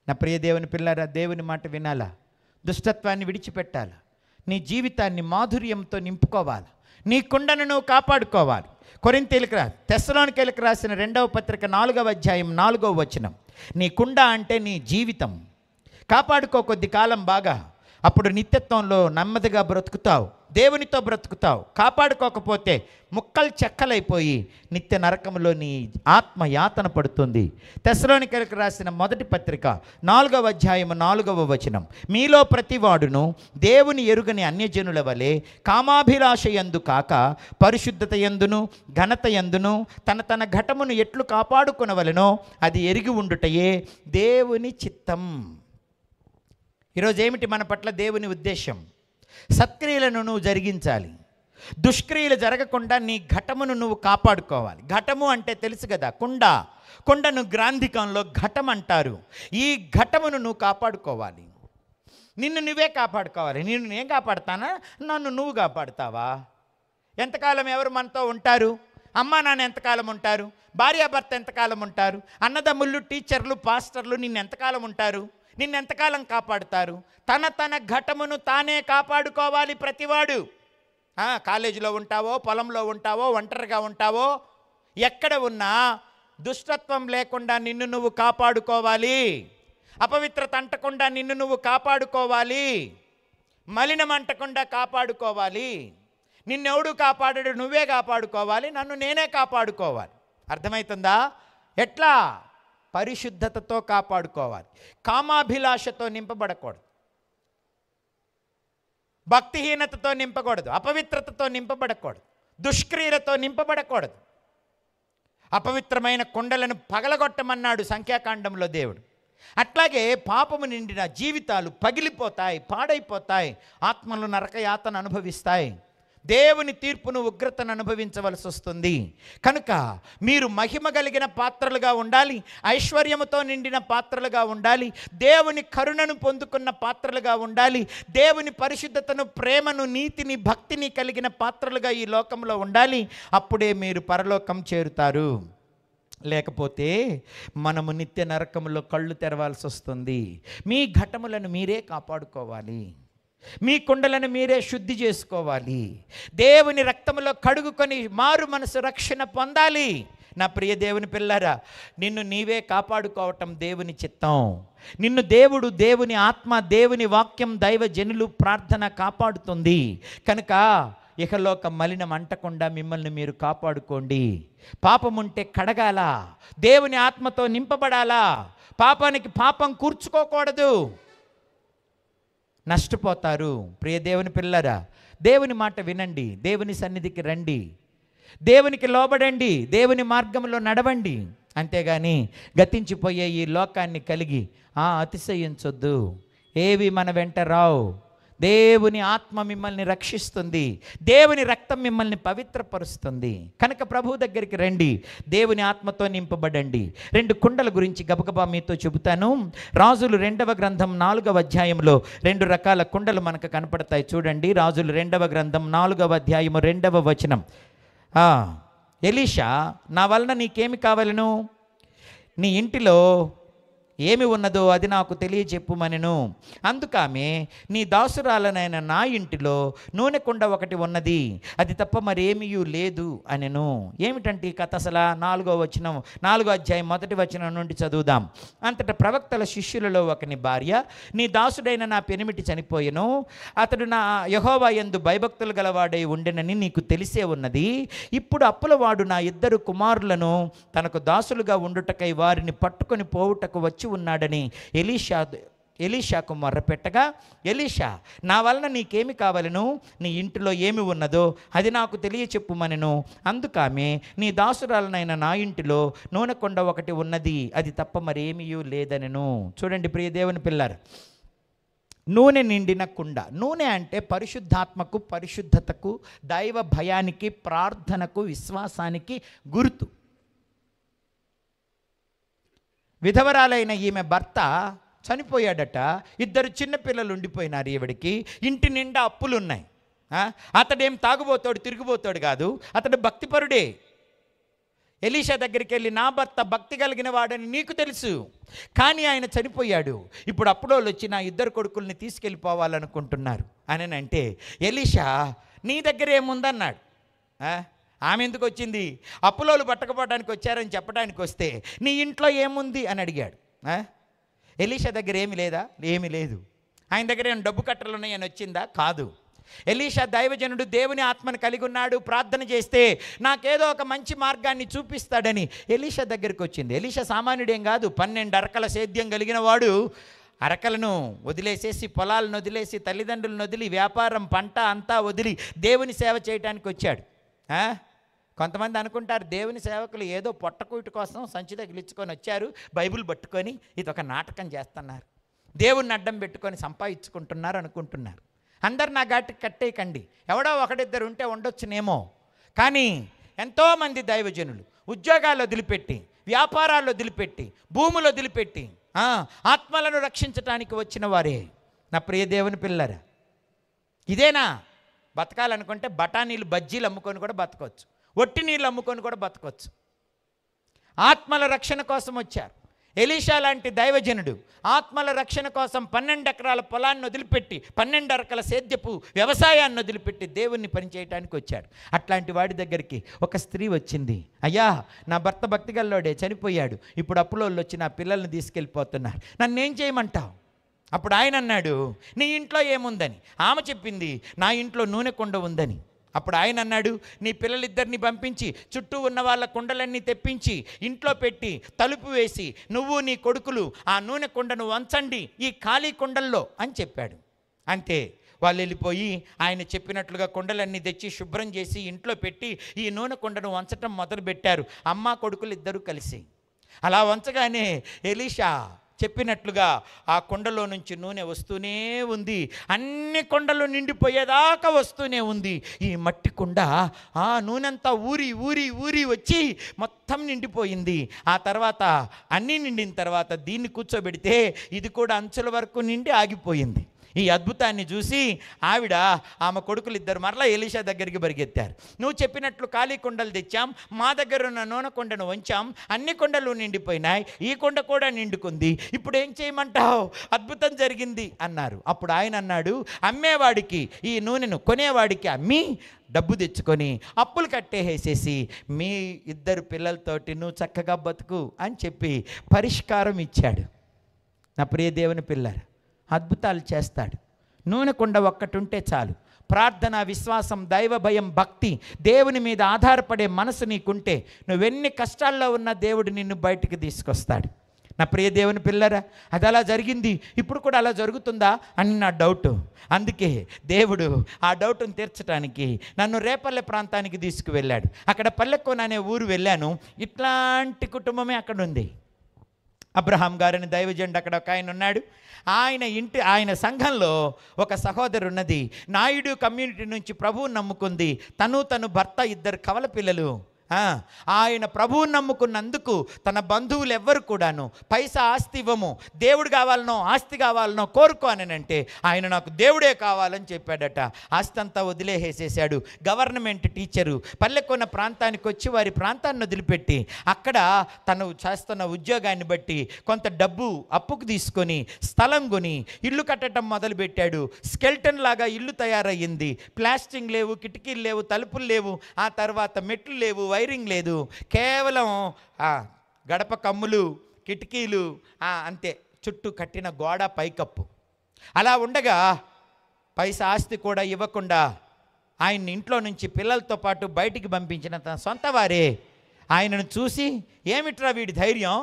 నా ప్రియ దేవుని పిల్లారా, దేవుని మాట వినాలా, దుష్టత్వాన్ని విడిచిపెట్టాలి, నీ జీవితాన్ని మాధుర్యంతో నింపుకోవాలి, నీ కుండను నువ్వు కాపాడుకోవాలి. తెస్సలోనికీయులకు రాసిన 2వ పత్రిక 4వ అధ్యాయం 4వ వచనం. నీ కుండ అంటే నీ జీవితం. కాపాడుకో కొద్ది కాలం బాగా, అప్పుడు నిత్యత్వంలో నెమ్మదిగా బ్రతుకుతావు, దేవునితో బ్రతుకుతావు. కాపాడుకోకపోతే ముక్కలు చెక్కలైపోయి నిత్య నరకంలో నీ ఆత్మ యాతన పడుతుంది. తెస్సలోనికీయులకు రాసిన 1వ పత్రిక 4వ అధ్యాయం 4వ వచనం. మీలో ప్రతివాడును దేవుని ఎరుగని అన్యజనుల వలె కామాభిలాష యందు కాక పరిశుద్ధత యందును ఘనత యందును తన తన ఘటమును ఎట్లు కాపాడుకొనవలెనో అది ఎరిగి ఉండుటయే దేవుని చిత్తం. ఈరోజు ఏమిటి మన పట్ల దేవుని ఉద్దేశం? సత్క్రియలను నువ్వు జరిగించాలి, దుష్క్రియలు జరగకుండా నీ ఘటమును నువ్వు కాపాడుకోవాలి. ఘటము అంటే తెలుసు కదా, కుండను గ్రాంధికంలో ఘటం అంటారు. ఈ ఘటమును నువ్వు కాపాడుకోవాలి, నిన్ను నువ్వే కాపాడుకోవాలి. నిన్ను నేను కాపాడుతానా, నన్ను నువ్వు కాపాడుతావా? ఎంతకాలం ఎవరు మనతో ఉంటారు? అమ్మా నాన్న ఎంతకాలం ఉంటారు? భార్యాభర్త ఎంతకాలం ఉంటారు? అన్నదమ్ముళ్ళు, టీచర్లు, పాస్టర్లు నిన్ను ఎంతకాలం ఉంటారు? నిన్నెంతకాలం కాపాడుతారు? తన ఘటమును తానే కాపాడుకోవాలి ప్రతివాడు. కాలేజీలో ఉంటావో, పొలంలో ఉంటావో, ఒంటరిగా ఉంటావో, ఎక్కడ ఉన్నా దుష్టత్వం లేకుండా నిన్ను నువ్వు కాపాడుకోవాలి, అపవిత్రత అంటకుండా నిన్ను నువ్వు కాపాడుకోవాలి, మలినం అంటకుండా కాపాడుకోవాలి. నిన్నెవడు కాపాడడు, నువ్వే కాపాడుకోవాలి, నన్ను నేనే కాపాడుకోవాలి. అర్థమవుతుందా? ఎట్లా? పరిశుద్ధతతో కాపాడుకోవాలి, కామాభిలాషతో నింపబడకూడదు, భక్తిహీనతతో నింపకూడదు, అపవిత్రతతో నింపబడకూడదు, దుష్క్రియలతో నింపబడకూడదు. అపవిత్రమైన కుండలను పగలగొట్టమన్నాడు సంఖ్యాకాండంలో దేవుడు. అట్లాగే పాపము నిండిన జీవితాలు పగిలిపోతాయి, పాడైపోతాయి, ఆత్మలు నరకయాతన అనుభవిస్తాయి, దేవుని తీర్పును, ఉగ్రతను అనుభవించవలసి వస్తుంది. కనుక మీరు మహిమ కలిగిన పాత్రలుగా ఉండాలి, ఐశ్వర్యముతో నిండిన పాత్రలుగా ఉండాలి, దేవుని కరుణను పొందుకున్న పాత్రలుగా ఉండాలి, దేవుని పరిశుద్ధతను, ప్రేమను, నీతిని, భక్తిని కలిగిన పాత్రలుగా ఈ లోకంలో ఉండాలి. అప్పుడే మీరు పరలోకం చేరుతారు. లేకపోతే మనము నిత్య నరకములో కళ్ళు తెరవాల్సి వస్తుంది. మీ ఘటములను మీరే కాపాడుకోవాలి, మీ కుండలను మీరే శుద్ధి చేసుకోవాలి, దేవుని రక్తములో కడుగుకొని మారు మనసు రక్షణ పొందాలి. నా ప్రియ దేవుని పిల్లారా, నిన్ను నీవే కాపాడుకోవటం దేవుని చిత్తం. నిన్ను దేవుడు, దేవుని ఆత్మ, దేవుని వాక్యం, దైవజనులు, ప్రార్థన కాపాడుతుంది. కనుక ఇహలోక మలినం అంటకుండా మిమ్మల్ని మీరు కాపాడుకోండి. పాపముంటే కడగాల, దేవుని ఆత్మతో నింపబడాలా, పాపానికి పాపం కూర్చుకోకూడదు, నష్టపోతారు. ప్రియ దేవుని పిల్లరా, దేవుని మాట వినండి, దేవుని సన్నిధికి రండి, దేవునికి లోబడండి, దేవుని మార్గంలో నడవండి. అంతేగాని గతించిపోయే ఈ లోకాన్ని కలిగి అతిశయించొద్దు. ఏవి మన వెంట రావు. దేవుని ఆత్మ మిమ్మల్ని రక్షిస్తుంది, దేవుని రక్తం మిమ్మల్ని పవిత్రపరుస్తుంది. కనుక ప్రభు దగ్గరికి రండి, దేవుని ఆత్మతో నింపబడండి. 2 కుండల గురించి గబగబా మీతో చెబుతాను. రాజులు 2వ గ్రంథం 4వ అధ్యాయంలో 2 రకాల కుండలు మనకు కనపడతాయి. చూడండి, రాజులు 2వ గ్రంథం 4వ అధ్యాయము 2వ వచనం. ఎలీషా, నా వలన నీకేమి కావాలను? నీ ఇంటిలో ఏమి ఉన్నదో అది నాకు తెలియజెప్పుమనెను. అందుకామె, నీ దాసురాలనైన నా ఇంటిలో నూనె కుండ ఒకటి ఉన్నది, అది తప్ప మరేమీ లేదు అనెను. ఏమిటంటే ఈ కథ అసలు 4వ వచనం, 4వ అధ్యాయం 1వ వచనం నుండి చదువుదాం. అంతటా ప్రవక్తల శిష్యులలో ఒకని భార్య, నీ దాసుడైన నా పెనిమిటి చనిపోయెను, అతడు నా యెహోవా యందు భయభక్తులు గలవాడై ఉండెనని నీకు తెలిసే ఉన్నది. ఇప్పుడు అప్పులవాడు నా 2 కుమారులను తనకు దాసులుగా ఉండుటకై వారిని పట్టుకొని పోవుటకు వచ్చి ఉన్నాడని ఎలీషాకు మొర్రపెట్టగా, ఎలీషా, నా వలన నీకేమి కావాలను? నీ ఇంటిలో ఏమి ఉన్నదో అది నాకు తెలియచెప్పుమనెను. అందుకామె, నీ దాసురాలనైన నా ఇంటిలో నూనె కొండ ఒకటి ఉన్నది, అది తప్ప మరేమీ లేదనెను. చూడండి ప్రియ దేవుని పిల్లారు, నూనె నిండిన కుండ. నూనె అంటే పరిశుద్ధాత్మకు, పరిశుద్ధతకు, దైవ భయానికి, ప్రార్థనకు, విశ్వాసానికి గుర్తు. విధవరాలైన ఈమె భర్త చనిపోయాడట, 2 చిన్నపిల్లలు ఉండిపోయినారు ఈవిడికి, ఇంటి నిండా అప్పులున్నాయి. అతడేం తాగుబోతాడు, తిరిగిపోతాడు కాదు, అతడు భక్తిపరుడే. ఎలీషా దగ్గరికి వెళ్ళి, నా భర్త భక్తి కలిగిన వాడని నీకు తెలుసు, కానీ ఆయన చనిపోయాడు, ఇప్పుడు అప్పుడోళ్ళు వచ్చి నా 2 కొడుకుల్ని తీసుకెళ్ళిపోవాలనుకుంటున్నారు అని అంటే, ఎలీషా నీ దగ్గర ఏముందన్నాడు. ఆమె ఎందుకు వచ్చింది? అప్పులోలు పట్టకపోవడానికి వచ్చారని చెప్పడానికి వస్తే నీ ఇంట్లో ఏముంది అని అడిగాడు. ఎలీషా దగ్గర ఏమి లేదా? ఏమీ లేదు. ఆయన దగ్గర ఏమైనా డబ్బు కట్టలు ఉన్నాయని వచ్చిందా? కాదు. ఎలీషా దైవజనుడు, దేవుని ఆత్మను కలిగి ఉన్నాడు, ప్రార్థన చేస్తే నాకేదో ఒక మంచి మార్గాన్ని చూపిస్తాడని ఎలీషా దగ్గరికి వచ్చింది. ఎలీషా సామాన్యుడేం కాదు, 12 అరకల సేద్యం కలిగిన వాడు. అరకలను వదిలేసేసి, పొలాలను వదిలేసి, తల్లిదండ్రులను వదిలి, వ్యాపారం పంట అంతా వదిలి దేవుని సేవ చేయడానికి వచ్చాడు. కొంతమంది అనుకుంటారు దేవుని సేవకులు ఏదో పొట్టకూటి కోసం సంచి తగిలించుకొని వచ్చారు, బైబిల్ పట్టుకొని ఇదొక నాటకం చేస్తున్నారు, దేవుణ్ణి అడ్డం పెట్టుకొని సంపాదించుకుంటున్నారు అనుకుంటున్నారు. అందరు నా ఘాటికి కట్టేయకండి, ఎవడో ఒకడిద్దరు ఉంటే ఉండొచ్చునేమో, కానీ ఎంతోమంది దైవజనులు ఉద్యోగాలు వదిలిపెట్టి, వ్యాపారాలు వదిలిపెట్టి, భూములు వదిలిపెట్టి ఆత్మలను రక్షించడానికి వచ్చిన వారే. నా ప్రియ దేవుని పిల్లరా, ఇదేనా బతకాలనుకుంటే బఠానీలు బజ్జీలు అమ్ముకొని కూడా బతకవచ్చు, ఒట్టి నీళ్ళు అమ్ముకొని కూడా బతకవచ్చు. ఆత్మల రక్షణ కోసం వచ్చారు. ఎలీషా లాంటి దైవజనుడు ఆత్మల రక్షణ కోసం 12 ఎకరాల పొలాన్ని వదిలిపెట్టి, 12 అరకల సేద్యపు వ్యవసాయాన్ని వదిలిపెట్టి దేవుణ్ణి పనిచేయడానికి వచ్చాడు. అట్లాంటి వాడి దగ్గరికి ఒక స్త్రీ వచ్చింది. అయ్యా, నా భర్త భక్తిగల్లోడే చనిపోయాడు, ఇప్పుడు అప్పులోళ్ళు వచ్చి నా పిల్లల్ని తీసుకెళ్ళిపోతున్నారు, నన్నేం చేయమంటావు? అప్పుడు ఆయన అన్నాడు, నీ ఇంట్లో ఏముందని. ఆమె చెప్పింది, నా ఇంట్లో నూనె కుండ ఉందని. అప్పుడు ఆయన అన్నాడు, నీ పిల్లలిద్దరిని పంపించి చుట్టూ ఉన్న వాళ్ళ కుండలన్నీ తెప్పించి ఇంట్లో పెట్టి తలుపు వేసి నువ్వు నీ కొడుకులు ఆ నూనె కుండను వంచండి ఈ ఖాళీ కుండల్లో అని చెప్పాడు. అంతే, వాళ్ళు వెళ్ళిపోయి ఆయన చెప్పినట్లుగా కుండలన్నీ తెచ్చి శుభ్రం చేసి ఇంట్లో పెట్టి ఈ నూనె కుండను వంచటం మొదలుపెట్టారు, అమ్మ కొడుకులు ఇద్దరూ కలిసి. అలా వంచగానే ఎలీషా చెప్పినట్లుగా ఆ కుండలో నుంచి నూనె వస్తూనే ఉంది, అన్ని కుండలు నిండిపోయేదాకా వస్తూనే ఉంది. ఈ మట్టి కుండ ఆ నూనెంతా ఊరి ఊరి ఊరి వచ్చి మొత్తం నిండిపోయింది. ఆ తర్వాత అన్నీ నిండిన తర్వాత దీన్ని కూర్చోబెడితే ఇది కూడా అంచుల వరకు నిండి ఆగిపోయింది. ఈ అద్భుతాన్ని చూసి ఆవిడ, ఆమె కొడుకులు ఇద్దరు మరలా ఎలీషా దగ్గరికి పరిగెత్తారు. నువ్వు చెప్పినట్లు ఖాళీ కుండలు తెచ్చాం, మా దగ్గర ఉన్న నూనె కుండను వంచాం, అన్ని కుండలు నిండిపోయినాయి, ఈ కుండ కూడా నిండుకుంది, ఇప్పుడు ఏం చేయమంటావు? అద్భుతం జరిగింది అన్నారు. అప్పుడు ఆయన అన్నాడు, అమ్మేవాడికి ఈ నూనెను కొనేవాడికి అమ్మి డబ్బు తెచ్చుకొని అప్పులు కట్టేసేసి మీ 2 పిల్లలతోటి నువ్వు చక్కగా బతుకు అని చెప్పి పరిష్కారం ఇచ్చాడు. నా ప్రియ దేవుని పిల్లరా, అద్భుతాలు చేస్తాడు. నూనె కుండ ఒక్కటి ఉంటే చాలు. ప్రార్థన, విశ్వాసం, దైవ భయం, భక్తి, దేవుని మీద ఆధారపడే మనసు నీకుంటే నువ్వెన్ని కష్టాల్లో ఉన్నా దేవుడు నిన్ను బయటికి తీసుకొస్తాడు. నా ప్రియ దేవుని పిల్లరా, అది అలా జరిగింది, ఇప్పుడు కూడా అలా జరుగుతుందా అని నా డౌట్. అందుకే దేవుడు ఆ డౌట్ను తీర్చడానికి నన్ను రేపల్లె ప్రాంతానికి తీసుకువెళ్ళాడు. అక్కడ పల్లెకోన అనే ఊరు వెళ్ళాను. ఇట్లాంటి కుటుంబమే అక్కడ ఉంది. అబ్రహాం గారని దైవజనుడు అక్కడ ఒక ఆయన ఉన్నాడు. ఆయన సంఘంలో ఒక సహోదరు ఉన్నది. నాయుడు కమ్యూనిటీ నుంచి ప్రభువుని నమ్ముకుంది. తను భర్త 2 కవల పిల్లలు. ఆయన ప్రభువుని నమ్ముకున్నందుకు తన బంధువులు ఎవ్వరు కూడాను పైసా ఆస్తి ఇవ్వము, దేవుడు కావాలనో ఆస్తి కావాలనో కోరుకో అని అంటే ఆయన నాకు దేవుడే కావాలని చెప్పాడట. ఆస్తి అంతా వదిలేసేసాడు. గవర్నమెంట్ టీచరు పల్లెకొన్న ప్రాంతానికి వచ్చి వారి ప్రాంతాన్ని వదిలిపెట్టి అక్కడ తను చేస్తున్న ఉద్యోగాన్ని బట్టి కొంత డబ్బు అప్పుకు తీసుకొని స్థలం కొని ఇల్లు కట్టడం మొదలుపెట్టాడు. స్కెల్టన్ లాగా ఇల్లు తయారయ్యింది. ప్లాస్టింగ్ లేవు, కిటికీలు లేవు, తలుపులు లేవు, ఆ తర్వాత మెట్లు లేవు, వైరింగ్ లేదు, కేవలం గడప కమ్ములు, కిటికీలు, అంతే, చుట్టూ కట్టిన గోడ పైకప్పు. అలా ఉండగా పైసా ఆస్తి కూడా ఇవ్వకుండా ఆయన ఇంట్లో నుంచి పిల్లలతో పాటు బయటికి పంపించిన తన సొంత వారే ఆయనను చూసి, ఏమిట్రా వీడి ధైర్యం,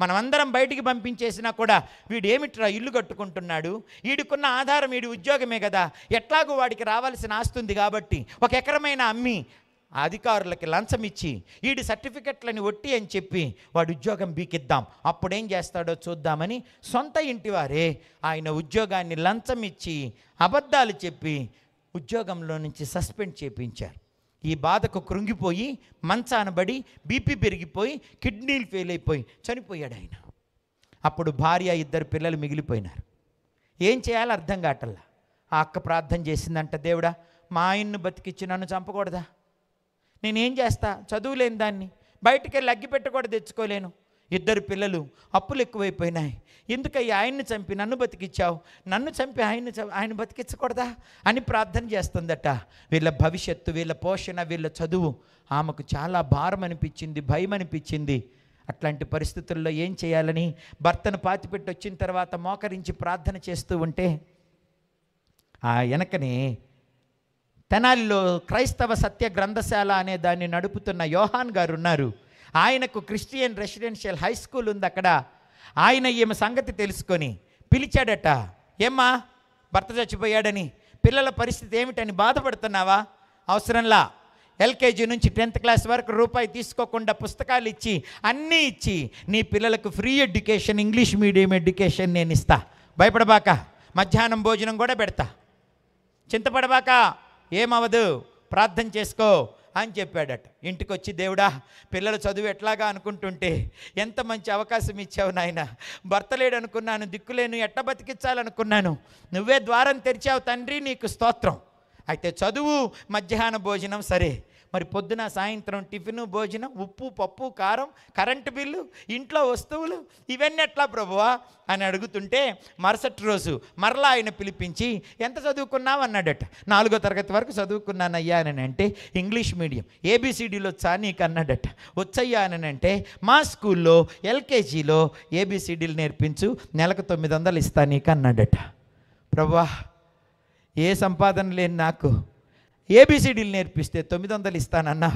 మనమందరం బయటికి పంపించేసినా కూడా వీడు ఏమిట్రా ఇల్లు కట్టుకుంటున్నాడు, వీడికున్న ఆధారం వీడి ఉద్యోగమే కదా, ఎట్లాగూ వాడికి రావాల్సిన ఆస్తి ఉంది కాబట్టి 1 ఎకరమైన అమ్మి అధికారులకి లంచం ఇచ్చి వీడి సర్టిఫికెట్లని ఒట్టి అని చెప్పి వాడి ఉద్యోగం బీకిద్దాం, అప్పుడేం చేస్తాడో చూద్దామని సొంత ఇంటి వారే ఆయన ఉద్యోగాన్ని లంచం ఇచ్చి అబద్ధాలు చెప్పి ఉద్యోగంలో నుంచి సస్పెండ్ చేయించారు. ఈ బాధకు కృంగిపోయి మంచానబడి బీపీ పెరిగిపోయి కిడ్నీలు ఫెయిల్ అయిపోయి చనిపోయాడు ఆయన. అప్పుడు భార్య 2 పిల్లలు మిగిలిపోయినారు. ఏం చేయాలో అర్థం కావట్లా. ఆ అక్క ప్రార్థన చేసిందంట, దేవుడా మా ఆయన్ను బతికిచ్చి నన్ను చంపకూడదా, నేనేం చేస్తా, చదువులేని దాన్ని, బయటికి వెళ్ళి అగ్గిపెట్ట కూడా తెచ్చుకోలేను. 2 పిల్లలు, అప్పులు ఎక్కువైపోయినాయి. ఎందుకయ్యా ఆయన్ని చంపి నన్ను బతికిచ్చావు, నన్ను చంపి ఆయన బతికించకూడదా అని ప్రార్థన చేస్తుందట. వీళ్ళ భవిష్యత్తు, వీళ్ళ పోషణ, వీళ్ళ చదువు ఆమెకు చాలా భారం అనిపించింది, భయం అనిపించింది. అట్లాంటి పరిస్థితుల్లో ఏం చేయాలని భర్తను పాతిపెట్టి వచ్చిన తర్వాత మోకరించి ప్రార్థన చేస్తూ ఉంటే ఆ వెనకనే తెనాలిలో క్రైస్తవ సత్య గ్రంథశాల అనే దాన్ని నడుపుతున్న యోహాన్ గారు ఉన్నారు. ఆయనకు క్రిస్టియన్ రెసిడెన్షియల్ హై స్కూల్ ఉంది అక్కడ. ఆయన ఈమె సంగతి తెలుసుకొని పిలిచాడట. ఏమ్మా, భర్త చచ్చిపోయాడని, పిల్లల పరిస్థితి ఏమిటని బాధపడుతున్నావా? అవసరంలా, ఎల్కేజీ నుంచి 10th క్లాస్ వరకు రూపాయి తీసుకోకుండా పుస్తకాలు ఇచ్చి అన్నీ ఇచ్చి నీ పిల్లలకు free education, English medium education నేను ఇస్తా. భయపడబాక, మధ్యాహ్నం భోజనం కూడా పెడతా, చింతపడబాక, ఏమవదు, ప్రార్థన చేసుకో అని చెప్పాడట. ఇంటికి వచ్చి, దేవుడా పిల్లల చదువు ఎట్లాగా అనుకుంటుంటే ఎంత మంచి అవకాశం ఇచ్చావు నాయన. భర్త లేడు అనుకున్నాను, దిక్కులేను, ఎట్ట బతికించాలనుకున్నాను, నువ్వే ద్వారం తెరిచావు తండ్రి, నీకు స్తోత్రం. అయితే చదువు, మధ్యాహ్న భోజనం సరే, మరి పొద్దున సాయంత్రం టిఫిను, భోజనం, ఉప్పు, పప్పు, కారం, కరెంటు బిల్లు, ఇంట్లో వస్తువులు, ఇవన్నీ ఎట్లా ప్రభువా అని అడుగుతుంటే మరుసటి రోజు మరలా ఆయన పిలిపించి ఎంత చదువుకున్నావు అన్నాడట. 4వ తరగతి వరకు చదువుకున్నానయ్యా అని అంటే, ఇంగ్లీష్ మీడియం ఏబిసిడీలో వచ్చా నీకు అన్నాడట. వచ్చయ్యా అని అంటే, మా స్కూల్లో ఎల్కేజీలో ఏబిసిడీలు నేర్పించు, నెలకు 900 ఇస్తా నీకు అన్నాడట. ప్రభువా, ఏ సంపాదన లేని నాకు ఏబిసిడీలు నేర్పిస్తే 900 ఇస్తానన్నా,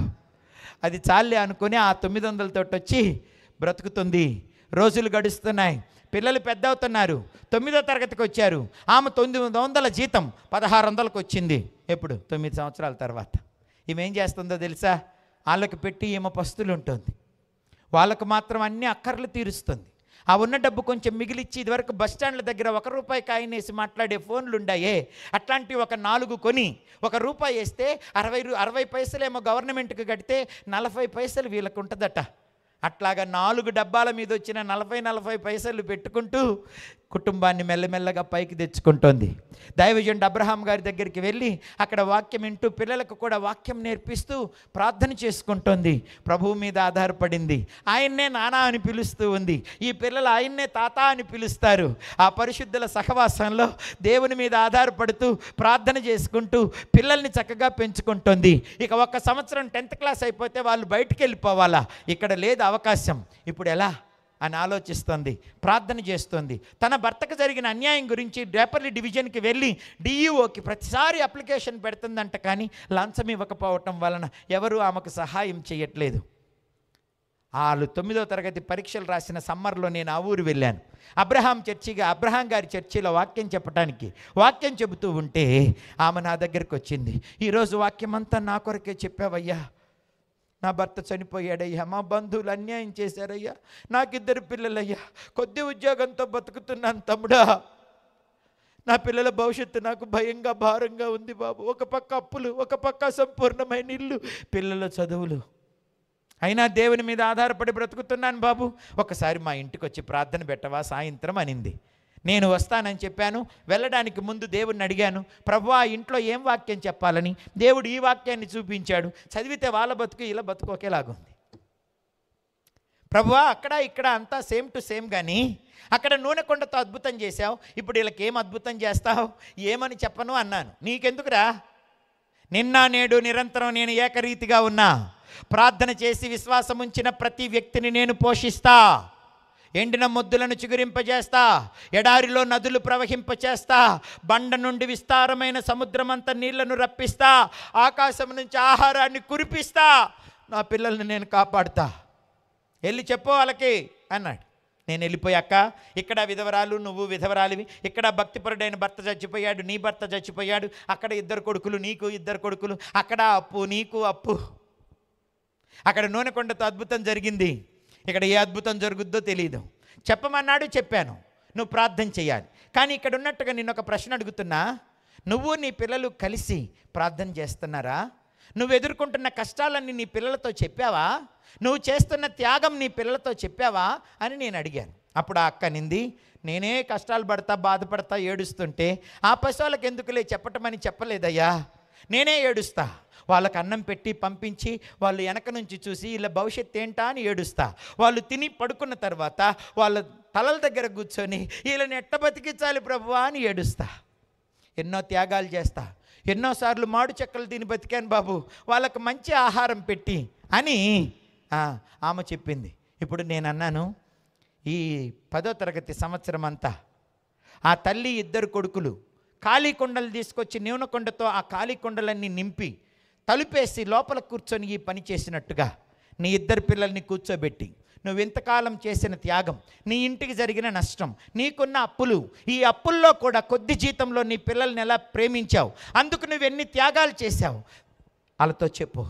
అది చాలే అనుకుని ఆ 900 వచ్చి బ్రతుకుతుంది. రోజులు గడుస్తున్నాయి, పిల్లలు పెద్ద అవుతున్నారు, 9వ తరగతికి వచ్చారు. ఆమె 900 జీతం 1600కు వచ్చింది. ఎప్పుడు? 9 సంవత్సరాల తర్వాత. ఈమె ఏం చేస్తుందో తెలుసా? వాళ్ళకి పెట్టి ఈమె పస్తులు ఉంటుంది, వాళ్ళకు మాత్రం అన్ని అక్కర్లు తీరుస్తుంది. ఆ ఉన్న డబ్బు కొంచెం మిగిలిచ్చి, ఇదివరకు బస్టాండ్ల దగ్గర 1 రూపాయి కాయిన్ వేసి మాట్లాడే ఫోన్లు ఉండాయే, అట్లాంటివి ఒక 4 కొని 1 రూపాయి వేస్తే 60 పైసలేమో గవర్నమెంట్కి కడితే 40 పైసలు వీళ్ళకు ఉంటుందట. అట్లాగా 4 డబ్బాల మీద వచ్చిన 40 పైసలు పెట్టుకుంటూ కుటుంబాన్ని మెల్లమెల్లగా పైకి తెచ్చుకుంటోంది. దైవజనుడు అబ్రహాం గారి దగ్గరికి వెళ్ళి అక్కడ వాక్యం వింటూ పిల్లలకు కూడా వాక్యం నేర్పిస్తూ ప్రార్థన చేసుకుంటోంది. ప్రభువు మీద ఆధారపడింది. ఆయన్నే నానా అని పిలుస్తూ ఉంది. ఈ పిల్లలు ఆయన్నే తాత అని పిలుస్తారు. ఆ పరిశుద్ధుల సహవాసంలో దేవుని మీద ఆధారపడుతూ ప్రార్థన చేసుకుంటూ పిల్లల్ని చక్కగా పెంచుకుంటోంది. ఇక 1 సంవత్సరం 10th క్లాస్ అయిపోతే వాళ్ళు బయటికి వెళ్ళిపోవాలా, ఇక్కడ లేదు అవకాశం, ఇప్పుడు ఎలా అని ఆలోచిస్తుంది, ప్రార్థన చేస్తుంది. తన భర్తకు జరిగిన అన్యాయం గురించి రేపల్లి డివిజన్కి వెళ్ళి డిఈఓకి ప్రతిసారి అప్లికేషన్ పెడుతుందంట. కానీ లంచం ఇవ్వకపోవటం వలన ఎవరు ఆమెకు సహాయం చేయట్లేదు. వాళ్ళు 9వ తరగతి పరీక్షలు రాసిన సమ్మర్లో నేను ఆ ఊరు వెళ్ళాను. అబ్రహాం గారి చర్చిలో వాక్యం చెప్పడానికి వాక్యం చెబుతూ ఉంటే ఆమె నా దగ్గరికి వచ్చింది. ఈరోజు వాక్యం అంతా నా కొరకే చెప్పావయ్యా, నా భర్త చనిపోయాడయ్యా, మా బంధువులు అన్యాయం చేశారయ్యా, నాకు 2 పిల్లలయ్యా, కొద్ది ఉద్యోగంతో బతుకుతున్నాను తమ్ముడా, నా పిల్లల భవిష్యత్తు నాకు భయంగా భారంగా ఉంది బాబు. ఒక పక్క అప్పులు, ఒక పక్క అసంపూర్ణమైన ఇల్లు, పిల్లల చదువులు, అయినా దేవుని మీద ఆధారపడి బ్రతుకుతున్నాను బాబు, ఒకసారి మా ఇంటికి వచ్చి ప్రార్థన పెట్టవా సాయంత్రం అనింది. నేను వస్తానని చెప్పాను. వెళ్ళడానికి ముందు దేవుడిని అడిగాను, ప్రభువా ఇంట్లో ఏం వాక్యం చెప్పాలని. దేవుడు ఈ వాక్యాన్ని చూపించాడు. చదివితే వాళ్ళ బతుకు ఇలా బతుకు ఒకేలాగుంది. ప్రభువా అక్కడ ఇక్కడ అంతా సేమ్ టు సేమ్, కానీ అక్కడ నూనె కొండతో అద్భుతం చేశావు, ఇప్పుడు వీళ్ళకి ఏం అద్భుతం చేస్తావు, ఏమని చెప్పను అన్నాను. నీకెందుకురా, నిన్న నేడు నిరంతరం నేను ఏకరీతిగా ఉన్నా. ప్రార్థన చేసి విశ్వాసం ఉంచిన ప్రతి వ్యక్తిని నేను పోషిస్తా. ఎండిన మొద్దులను చిగురింపజేస్తా, ఎడారిలో నదులు ప్రవహింపచేస్తా, బండ నుండి విస్తారమైన సముద్రమంత నీళ్లను రప్పిస్తా, ఆకాశం నుంచి ఆహారాన్ని కురిపిస్తా, నా పిల్లల్ని నేను కాపాడుతా, వెళ్ళి చెప్పు వాళ్ళకి అన్నాడు. నేను వెళ్ళిపోయాక ఇక్కడ విధవరాలు, నువ్వు విధవరాలివి, ఇక్కడ భక్తిపరుడైన భర్త చచ్చిపోయాడు, నీ భర్త చచ్చిపోయాడు, అక్కడ 2 కొడుకులు, నీకు 2 కొడుకులు, అక్కడ అప్పు, నీకు అప్పు. అక్కడ నూనె కొండతో అద్భుతం జరిగింది, ఇక్కడ ఏ అద్భుతం జరుగుద్దో తెలియదు. చెప్పమన్నాడు, చెప్పాను, నువ్వు ప్రార్థన చేయాలి. కానీ ఇక్కడ ఉన్నట్టుగా నేను ఒక ప్రశ్న అడుగుతున్నా, నువ్వు నీ పిల్లలు కలిసి ప్రార్థన చేస్తున్నారా? నువ్వు ఎదుర్కొంటున్న కష్టాలన్నీ నీ పిల్లలతో చెప్పావా? నువ్వు చేస్తున్న త్యాగం నీ పిల్లలతో చెప్పావా అని నేను అడిగాను. అప్పుడు ఆ అక్క నింది, నేనే కష్టాలు పడతా, బాధపడతా, ఏడుస్తుంటే ఆ పశువులకు ఎందుకులే చెప్పటమని చెప్పలేదయ్యా, నేనే ఏడుస్తా. వాళ్ళకి అన్నం పెట్టి పంపించి వాళ్ళు వెనక నుంచి చూసి ఇలా భవిష్యత్తు ఏంటా అని ఏడుస్తా. వాళ్ళు తిని పడుకున్న తర్వాత వాళ్ళ తలల దగ్గర కూర్చొని వీళ్ళని ఎట్ట బతికించాలి ప్రభువా అని ఏడుస్తా. ఎన్నో త్యాగాలు చేస్తా. ఎన్నోసార్లు మాడు చెక్కలు తిని బతికాను బాబు, వాళ్ళకు మంచి ఆహారం పెట్టి అని ఆమె చెప్పింది. ఇప్పుడు నేను అన్నాను, ఈ 10వ తరగతి సంవత్సరం అంతా ఆ తల్లి 2 కొడుకులు ఖాళీ కుండలు తీసుకొచ్చి నీవనకొండతో ఆ ఖాళీ కుండలన్నీ నింపి తలుపేసి లోపల కూర్చొని ఈ పని చేసినట్టుగా నీ 2 పిల్లల్ని కూర్చోబెట్టి నువ్వు ఇంతకాలం చేసిన త్యాగం, నీ ఇంటికి జరిగిన నష్టం, నీకున్న అప్పులు, ఈ అప్పుల్లో కూడా కొద్ది జీతంలో నీ పిల్లల్ని ఎలా ప్రేమించావు, అందుకు నువ్వు ఎన్ని త్యాగాలు చేశావు వాళ్ళతో చెప్పు.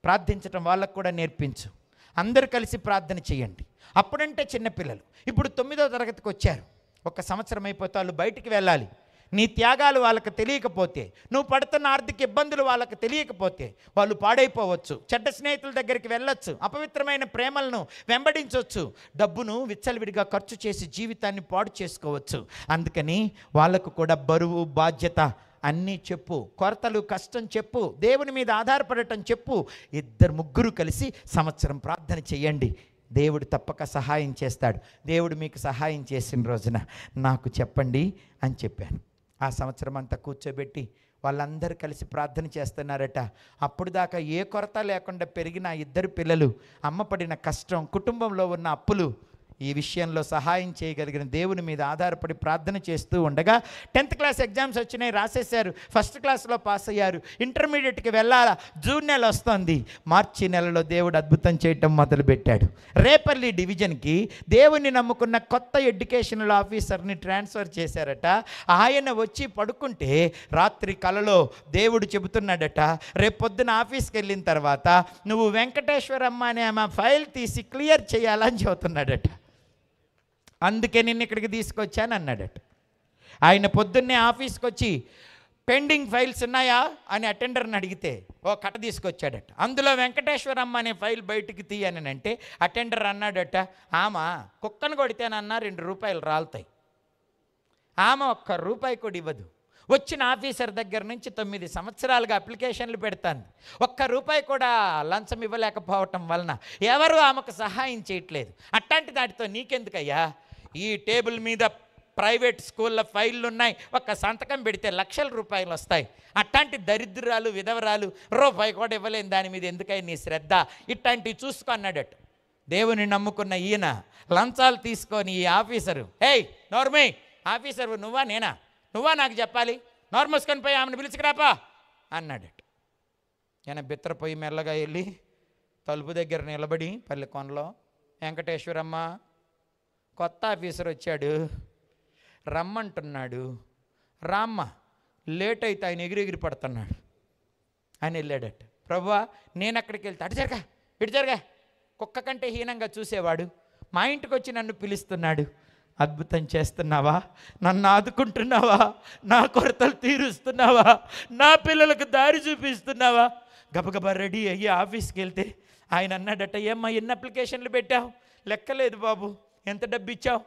ప్రార్థించటం వాళ్ళకు కూడా నేర్పించు. అందరూ కలిసి ప్రార్థన చేయండి. అప్పుడంటే చిన్నపిల్లలు, ఇప్పుడు 9వ తరగతికి వచ్చారు. 1 సంవత్సరం అయిపోతే వాళ్ళు బయటికి వెళ్ళాలి. నీ త్యాగాలు వాళ్ళకి తెలియకపోతే, నువ్వు పడుతున్న ఆర్థిక ఇబ్బందులు వాళ్ళకి తెలియకపోతే వాళ్ళు పాడైపోవచ్చు. చెడ్డ స్నేహితుల దగ్గరికి వెళ్ళొచ్చు. అపవిత్రమైన ప్రేమలను వెంబడించవచ్చు. డబ్బును విచ్చలవిడిగా ఖర్చు చేసి జీవితాన్ని పాడు చేసుకోవచ్చు. అందుకని వాళ్ళకు కూడా బరువు, బాధ్యత అన్నీ చెప్పు. కొరతలు, కష్టం చెప్పు. దేవుని మీద ఆధారపడటం చెప్పు. 2-3 కలిసి సంవత్సరం ప్రార్థన చేయండి. దేవుడు తప్పక సహాయం చేస్తాడు. దేవుడు మీకు సహాయం చేసిన రోజున నాకు చెప్పండి అని చెప్పాను. ఆ సంవత్సరం అంతా కూర్చోబెట్టి వాళ్ళందరూ కలిసి ప్రార్థన చేస్తున్నారట. అప్పుడు దాకా ఏ కొరత లేకుండా పెరిగిన 2 పిల్లలు, అమ్మ పడిన కష్టం, కుటుంబంలో ఉన్న అప్పులు, ఈ విషయంలో సహాయం చేయగలిగిన దేవుని మీద ఆధారపడి ప్రార్థన చేస్తూ ఉండగా 10th క్లాస్ ఎగ్జామ్స్ వచ్చినాయి, రాసేశారు. 1st క్లాస్లో పాస్ అయ్యారు. ఇంటర్మీడియట్కి వెళ్ళాలా, జూన్ నెల వస్తుంది. మార్చి నెలలో దేవుడు అద్భుతం చేయటం మొదలుపెట్టాడు. రేపల్లి డివిజన్కి దేవుని నమ్ముకున్న కొత్త ఎడ్యుకేషనల్ ఆఫీసర్ని ట్రాన్స్ఫర్ చేశారట. ఆయన వచ్చి పడుకుంటే రాత్రి కలలో దేవుడు చెబుతున్నాడట, రేపు పొద్దున ఆఫీస్కి వెళ్ళిన తర్వాత నువ్వు వెంకటేశ్వరమ్మ అనే ఆమె ఫైల్ తీసి క్లియర్ చేయాలని చెబుతున్నాడట. అందుకే నిన్ను ఇక్కడికి తీసుకొచ్చాను అన్నాడట. ఆయన పొద్దున్నే ఆఫీస్కి వచ్చి పెండింగ్ ఫైల్స్ ఉన్నాయా అని అటెండర్ని అడిగితే ఓ కట్ట తీసుకొచ్చాడట. అందులో వెంకటేశ్వరమ్మ అనే ఫైల్ బయటికి తీయనంటే అటెండర్ అన్నాడట, ఆమె కుక్కను కొడితేనన్నా 2 రూపాయలు రాలుతాయి, ఆమె 1 రూపాయి కూడా ఇవ్వదు. వచ్చిన ఆఫీసర్ దగ్గర నుంచి 9 సంవత్సరాలుగా అప్లికేషన్లు పెడతాను, 1 రూపాయి కూడా లంచం ఇవ్వలేకపోవటం వలన ఎవరు ఆమెకు సహాయం చేయట్లేదు. అట్లాంటి దాటితో నీకెందుకయ్యా, ఈ టేబుల్ మీద ప్రైవేట్ స్కూళ్ళ ఫైళ్ళు ఉన్నాయి, 1 సంతకం పెడితే లక్షల రూపాయలు వస్తాయి. అట్లాంటి దరిద్రాలు, విధవరాలు రూపాయి కూడా ఇవ్వలేని దాని మీద ఎందుకై నీ శ్రద్ధ, ఇట్లాంటివి చూసుకో అన్నాడట. దేవుని నమ్ముకున్న ఈయన లంచాలు తీసుకొని ఈ ఆఫీసరు, హేయ్ నోర్మీ, ఆఫీసర్ నువ్వా నేనా, నువ్వా నాకు చెప్పాలి, నోరు మూసుకొని పోయి ఆమెను పిలుచుకురాపా అన్నాడట. ఆయన బిత్తరపోయి మెల్లగా వెళ్ళి తలుపు దగ్గర నిలబడి, పల్లెకొనలో వెంకటేశ్వరమ్మ కొత్త ఆఫీసర్ వచ్చాడు, రమ్మంటున్నాడు, రామ్మ, లేట్ అయితే ఆయన ఎగిరి పడుతున్నాడు అని వెళ్ళాడట. ప్రభువా, నేను అక్కడికి వెళ్తే ఇటు జరగా కుక్క కంటే హీనంగా చూసేవాడు మా ఇంటికి వచ్చి నన్ను పిలుస్తున్నాడు, అద్భుతం చేస్తున్నావా, నన్ను ఆదుకుంటున్నావా, నా కొరతలు తీరుస్తున్నావా, నా పిల్లలకు దారి చూపిస్తున్నావా. గబగబా రెడీ అయ్యి ఆఫీస్కి వెళ్తే ఆయన అన్నాడట, ఏమ్మా ఎన్ని అప్లికేషన్లు పెట్టావు, లెక్కలేదు బాబు, ఎంత డబ్బు ఇచ్చావు,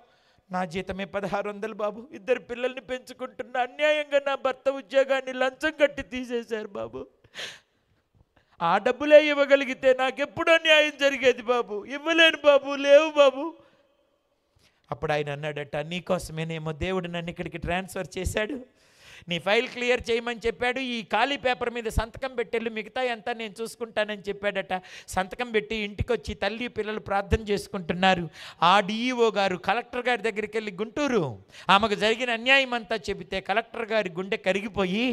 నా జీతమే 1600 బాబు, 2 పిల్లల్ని పెంచుకుంటున్నా, అన్యాయంగా నా భర్త ఉద్యోగాన్ని లంచం కట్టి తీసేశారు బాబు, ఆ డబ్బులే ఇవ్వగలిగితే నాకెప్పుడు అన్యాయం జరిగేది బాబు, ఇవ్వలేను బాబు, లేవు బాబు. అప్పుడు ఆయన అన్నాడట, నీకోసమేనేమో దేవుడు నన్ను ఇక్కడికి ట్రాన్స్ఫర్ చేశాడు, నీ ఫైల్ క్లియర్ చేయమని చెప్పాడు, ఈ ఖాళీ పేపర్ మీద సంతకం పెట్టెళ్ళు, మిగతా అంతా నేను చూసుకుంటానని చెప్పాడట. సంతకం పెట్టి ఇంటికి వచ్చి తల్లి పిల్లలు ప్రార్థన చేసుకుంటున్నారు. ఆ డిఈఓ గారు కలెక్టర్ గారి దగ్గరికి వెళ్ళి గుంటూరు ఆమెకు జరిగిన అన్యాయం అంతా చెబితే కలెక్టర్ గారి గుండె కరిగిపోయి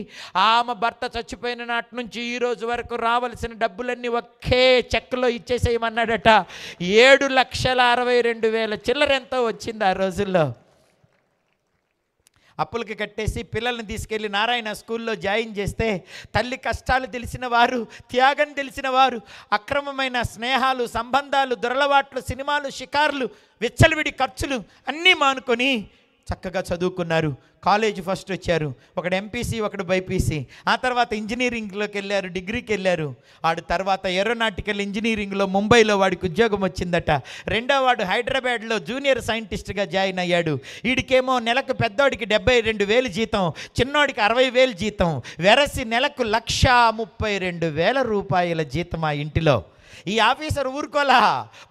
ఆమె భర్త చచ్చిపోయిన నాటి నుంచి ఈ రోజు వరకు రావాల్సిన డబ్బులన్నీ ఒకే చెక్లో ఇచ్చేసేయమన్నాడట. 7,62,000 చిల్లర ఎంతో వచ్చింది ఆ రోజుల్లో. అప్పులకి కట్టేసి పిల్లల్ని తీసుకెళ్ళి నారాయణ స్కూల్లో జాయిన్ చేస్తే తల్లి కష్టాలు తెలిసిన వారు, త్యాగం తెలిసిన వారు, అక్రమమైన స్నేహాలు, సంబంధాలు, దొరలవాట్లు, సినిమాలు, షికార్లు, విచ్చలవిడి ఖర్చులు అన్నీ మానుకొని చక్కగా చదువుకున్నారు, కాలేజ్ ఫస్ట్ వచ్చారు. ఒకడు ఎంపీసీ, ఒకడు బైపీసీ. ఆ తర్వాత ఇంజనీరింగ్లోకి వెళ్ళారు, డిగ్రీకి వెళ్ళారు. వాడు తర్వాత ఏరోనాటికల్ ఇంజనీరింగ్లో ముంబైలో వాడికి ఉద్యోగం వచ్చిందట. రెండో వాడు హైదరాబాద్లో జూనియర్ సైంటిస్ట్గా జాయిన్ అయ్యాడు. వీడికేమో నెలకు పెద్దోడికి 72,000 జీతం, చిన్నోడికి 60,000 జీతం. వెరసి నెలకు 1,32,000 రూపాయల జీతం ఆ ఇంటిలో. ఈ ఆఫీసర్ ఊరుకోలా,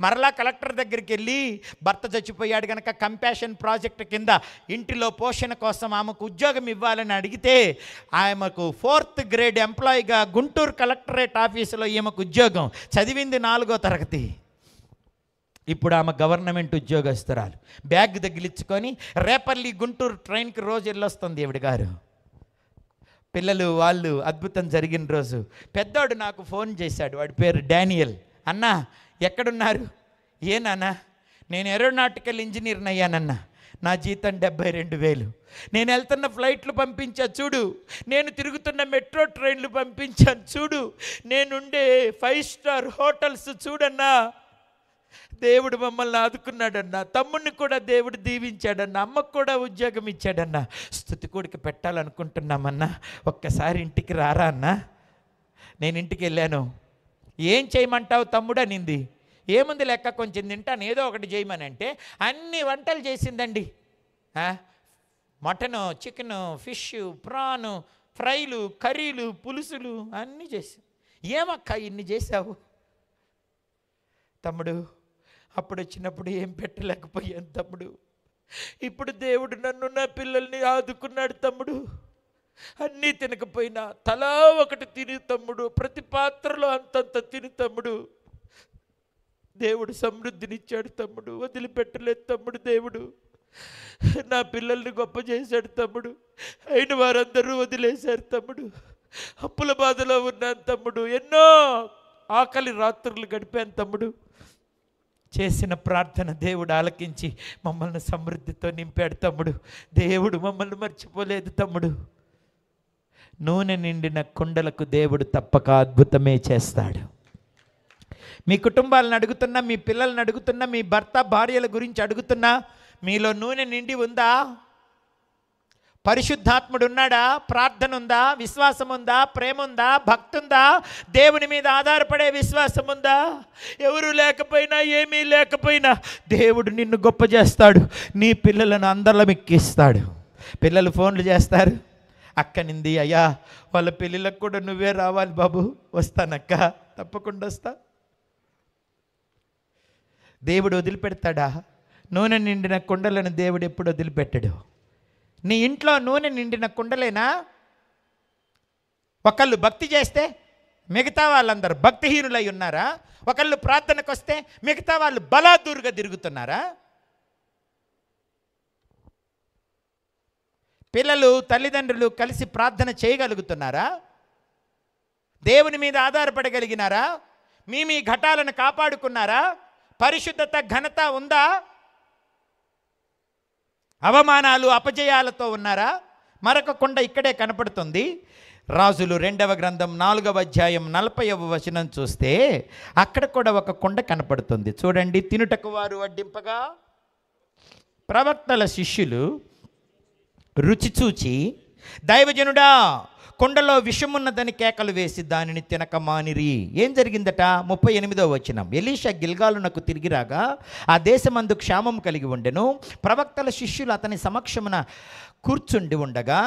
మరలా కలెక్టర్ దగ్గరికి వెళ్ళి భర్త చచ్చిపోయాడు కనుక కంపాషన్ ప్రాజెక్ట్ కింద ఇంటిలో పోషణ కోసం ఆమెకు ఉద్యోగం ఇవ్వాలని అడిగితే ఆమెకు 4th గ్రేడ్ ఎంప్లాయీగా గుంటూరు కలెక్టరేట్ ఆఫీసులో ఈమెకు ఉద్యోగం. చదివింది 4వ తరగతి. ఇప్పుడు ఆమె గవర్నమెంట్ ఉద్యోగస్తురాలు. బ్యాగ్ తగిలించుకొని రేపల్లి గుంటూరు ట్రైన్కి రోజు వెళ్ళొస్తుంది ఈవిడ గారు. పిల్లలు వాళ్ళు అద్భుతం జరిగిన రోజు పెద్దోడు నాకు ఫోన్ చేశాడు. వాడి పేరు డానియల్. అన్నా ఎక్కడున్నారు? ఏ నాన్న? నేను ఏరోనాటికల్ ఇంజనీర్ని అయ్యానన్నా. నా జీతం 72,000. నేను వెళ్తున్న ఫ్లైట్లు పంపించా చూడు, నేను తిరుగుతున్న మెట్రో ట్రైన్లు పంపించాను చూడు, నేనుండే 5 స్టార్ హోటల్స్ చూడన్నా. దేవుడు మమ్మల్ని ఆదుకున్నాడన్నా. తమ్ముడిని కూడా దేవుడు దీవించాడన్నా. అమ్మకు కూడా ఉద్యోగం ఇచ్చాడన్నా. స్తుతి కూడికి పెట్టాలనుకుంటున్నామన్నా, ఒక్కసారి ఇంటికి రారా అన్నా. నేను ఇంటికి వెళ్ళాను. ఏం చేయమంటావు తమ్ముడు అనింది. ఏముంది లెక్క, కొంచెం తింటాను, ఏదో ఒకటి చేయమని అంటే అన్ని వంటలు చేసిందండి. మటను, చికెను, ఫిష్, ప్రాను, ఫ్రైలు, కర్రీలు, పులుసులు అన్నీ చేసి. ఏమక్క ఇన్ని చేశావు? తమ్ముడు అప్పుడు వచ్చినప్పుడు ఏం పెట్టలేకపోయాను తమ్ముడు. ఇప్పుడు దేవుడు నన్ను, నా పిల్లల్ని ఆదుకున్నాడు తమ్ముడు. అన్నీ తినకపోయినా తలా ఒకటి తిని తమ్ముడు, ప్రతి పాత్రలో అంతంత తిని తమ్ముడు. దేవుడు సమృద్ధినిచ్చాడు తమ్ముడు, వదిలిపెట్టలేదు తమ్ముడు. దేవుడు నా పిల్లల్ని గొప్ప చేశాడు తమ్ముడు. అయిన వారందరూ వదిలేశారు తమ్ముడు. అప్పుల బాధలో ఉన్నాను తమ్ముడు. ఎన్నో ఆకలి రాత్రులు గడిపాను తమ్ముడు. చేసిన ప్రార్థన దేవుడు ఆలకించి మమ్మల్ని సమృద్ధితో నింపాడు తమ్ముడు. దేవుడు మమ్మల్ని మర్చిపోలేదు తమ్ముడు. నూనె నిండిన కుండలకు దేవుడు తప్పక అద్భుతమే చేస్తాడు. మీ కుటుంబాలను అడుగుతున్నా, మీ పిల్లలను అడుగుతున్నా, మీ భర్త భార్యల గురించి అడుగుతున్నా, మీలో నూనె నిండి ఉందా? పరిశుద్ధాత్ముడు ఉన్నాడా? ప్రార్థన ఉందా? విశ్వాసం ఉందా? ప్రేమ ఉందా? భక్తి ఉందా? దేవుని మీద ఆధారపడే విశ్వాసం ఉందా? ఎవరు లేకపోయినా, ఏమీ లేకపోయినా దేవుడు నిన్ను గొప్ప చేస్తాడు. నీ పిల్లలను అందరం ఎక్కిస్తాడు. పిల్లలు ఫోన్లు చేస్తారు, అక్కనింది అయ్యా వాళ్ళ పెళ్ళిళ్ళకు కూడా నువ్వే రావాలి బాబు. వస్తానక్క, తప్పకుండా వస్తా. దేవుడు వదిలిపెడతాడా? నూనె నిండిన కుండలను దేవుడు ఎప్పుడు వదిలిపెట్టడు. నీ ఇంట్లో నూనె నిండిన కుండలేనా? ఒకళ్ళు భక్తి చేస్తే మిగతా వాళ్ళందరూ భక్తిహీనులై ఉన్నారా? ఒకళ్ళు ప్రార్థనకు వస్తే మిగతా వాళ్ళు బలాదూరుగా తిరుగుతున్నారా? పిల్లలు, తల్లిదండ్రులు కలిసి ప్రార్థన చేయగలుగుతున్నారా? దేవుని మీద ఆధారపడగలిగినారా? మీ ఘటాలను కాపాడుకున్నారా? పరిశుద్ధత, ఘనత ఉందా? అవమానాలు, అపజయాలతో ఉన్నారా? మరొక కొండ ఇక్కడే కనపడుతుంది. రాజులు 2వ గ్రంథం 4వ అధ్యాయం 40వ వచనం చూస్తే అక్కడ కూడా ఒక కొండ కనపడుతుంది. చూడండి. తినుటకు వారు వడ్డింపగా ప్రవక్తల శిష్యులు రుచి చూచి, దైవజనుడా, కొండలో విషమున్నదని కేకలు వేసి దానిని తినక మానిరి. ఏం జరిగిందట? 38వ వచనం. ఎలీషా గిల్గాలునకు తిరిగి రాగా ఆ దేశమందు క్షామం కలిగి ఉండెను. ప్రవక్తల శిష్యులు అతని సమక్షమున కూర్చుండి ఉండగా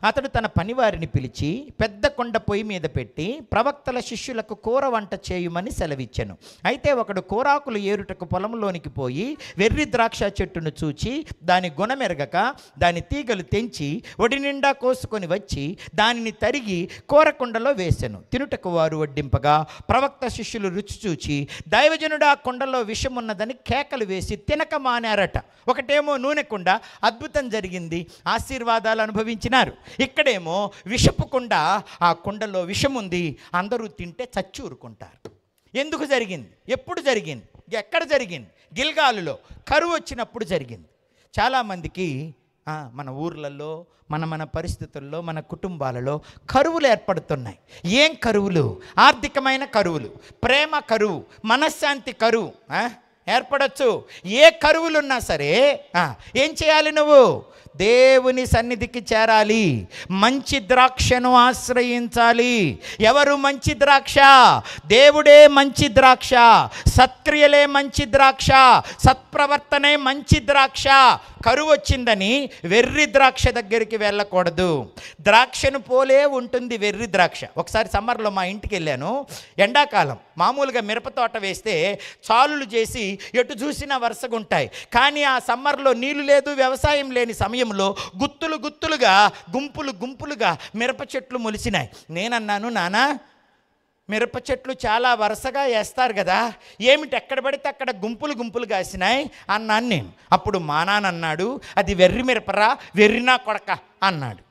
అతడు తన పనివారిని పిలిచి పెద్ద కొండ పొయ్యి మీద పెట్టి ప్రవక్తల శిష్యులకు కూర వంట చేయుమని సెలవిచ్చెను. అయితే ఒకడు కూరాకులు ఏరుటకు పొలంలోనికి పోయి వెర్రి ద్రాక్ష చెట్టును చూచి దాని గుణమెరగక దాని తీగలు తెంచి ఒడి నిండా కోసుకొని వచ్చి దానిని తరిగి కూరకుండలో వేసెను. తినుటకు వారు వడ్డింపగా ప్రవక్త శిష్యులు రుచి చూచి, దైవజనుడు ఆ కొండలో విషమున్నదని కేకలు వేసి తినక మానారట. ఒకటేమో నూనె కుండ, అద్భుతం జరిగింది, ఆశీర్వాదాలు అనుభవించినారు. ఇక్కడేమో విషపు కుండ, ఆ కుండలో విషం ఉంది, అందరూ తింటే చచ్చి ఊరుకుంటారు. ఎందుకు జరిగింది? ఎప్పుడు జరిగింది? ఎక్కడ జరిగింది? గిల్గాలులో కరువు వచ్చినప్పుడు జరిగింది. చాలామందికి మన ఊర్లలో, మన పరిస్థితుల్లో, మన కుటుంబాలలో కరువులు ఏర్పడుతున్నాయి. ఏం కరువులు? ఆర్థికమైన కరువులు, ప్రేమ కరువు, మనశ్శాంతి కరువు ఏర్పడచ్చు. ఏ కరువులున్నా సరే ఏం చేయాలి? నువ్వు దేవుని సన్నిధికి చేరాలి, మంచి ద్రాక్షను ఆశ్రయించాలి. ఎవరు మంచి ద్రాక్ష? దేవుడే మంచి ద్రాక్ష, సత్క్రియలే మంచి ద్రాక్ష, సత్ప్రవర్తనే మంచి ద్రాక్ష. కరువు వచ్చిందని వెర్రి ద్రాక్ష దగ్గరికి వెళ్ళకూడదు. ద్రాక్షను పోలే ఉంటుంది వెర్రి ద్రాక్ష. ఒకసారి సమ్మర్లో మా ఇంటికి వెళ్ళాను. ఎండాకాలం మామూలుగా మిరప తోట వేస్తే చాలులు చేసి ఎటు చూసినా వరుసగా ఉంటాయి. కానీ ఆ సమ్మర్లో నీళ్లు లేదు, వ్యవసాయం లేని సమయంలో గుత్తులు గుత్తులుగా, గుంపులు గుంపులుగా మిరప చెట్లు మొలిసినాయి. నేనన్నాను, నానా మిరప చెట్లు చాలా వరుసగా వేస్తారు కదా, ఏమిటి ఎక్కడ పడితే అక్కడ గుంపులు గుంపులు కాసినాయి అన్నాను నేను. అప్పుడు మా నాన్న అన్నాడు, అది వెర్రి మిరపరా వెర్రినా కొడక అన్నాడు.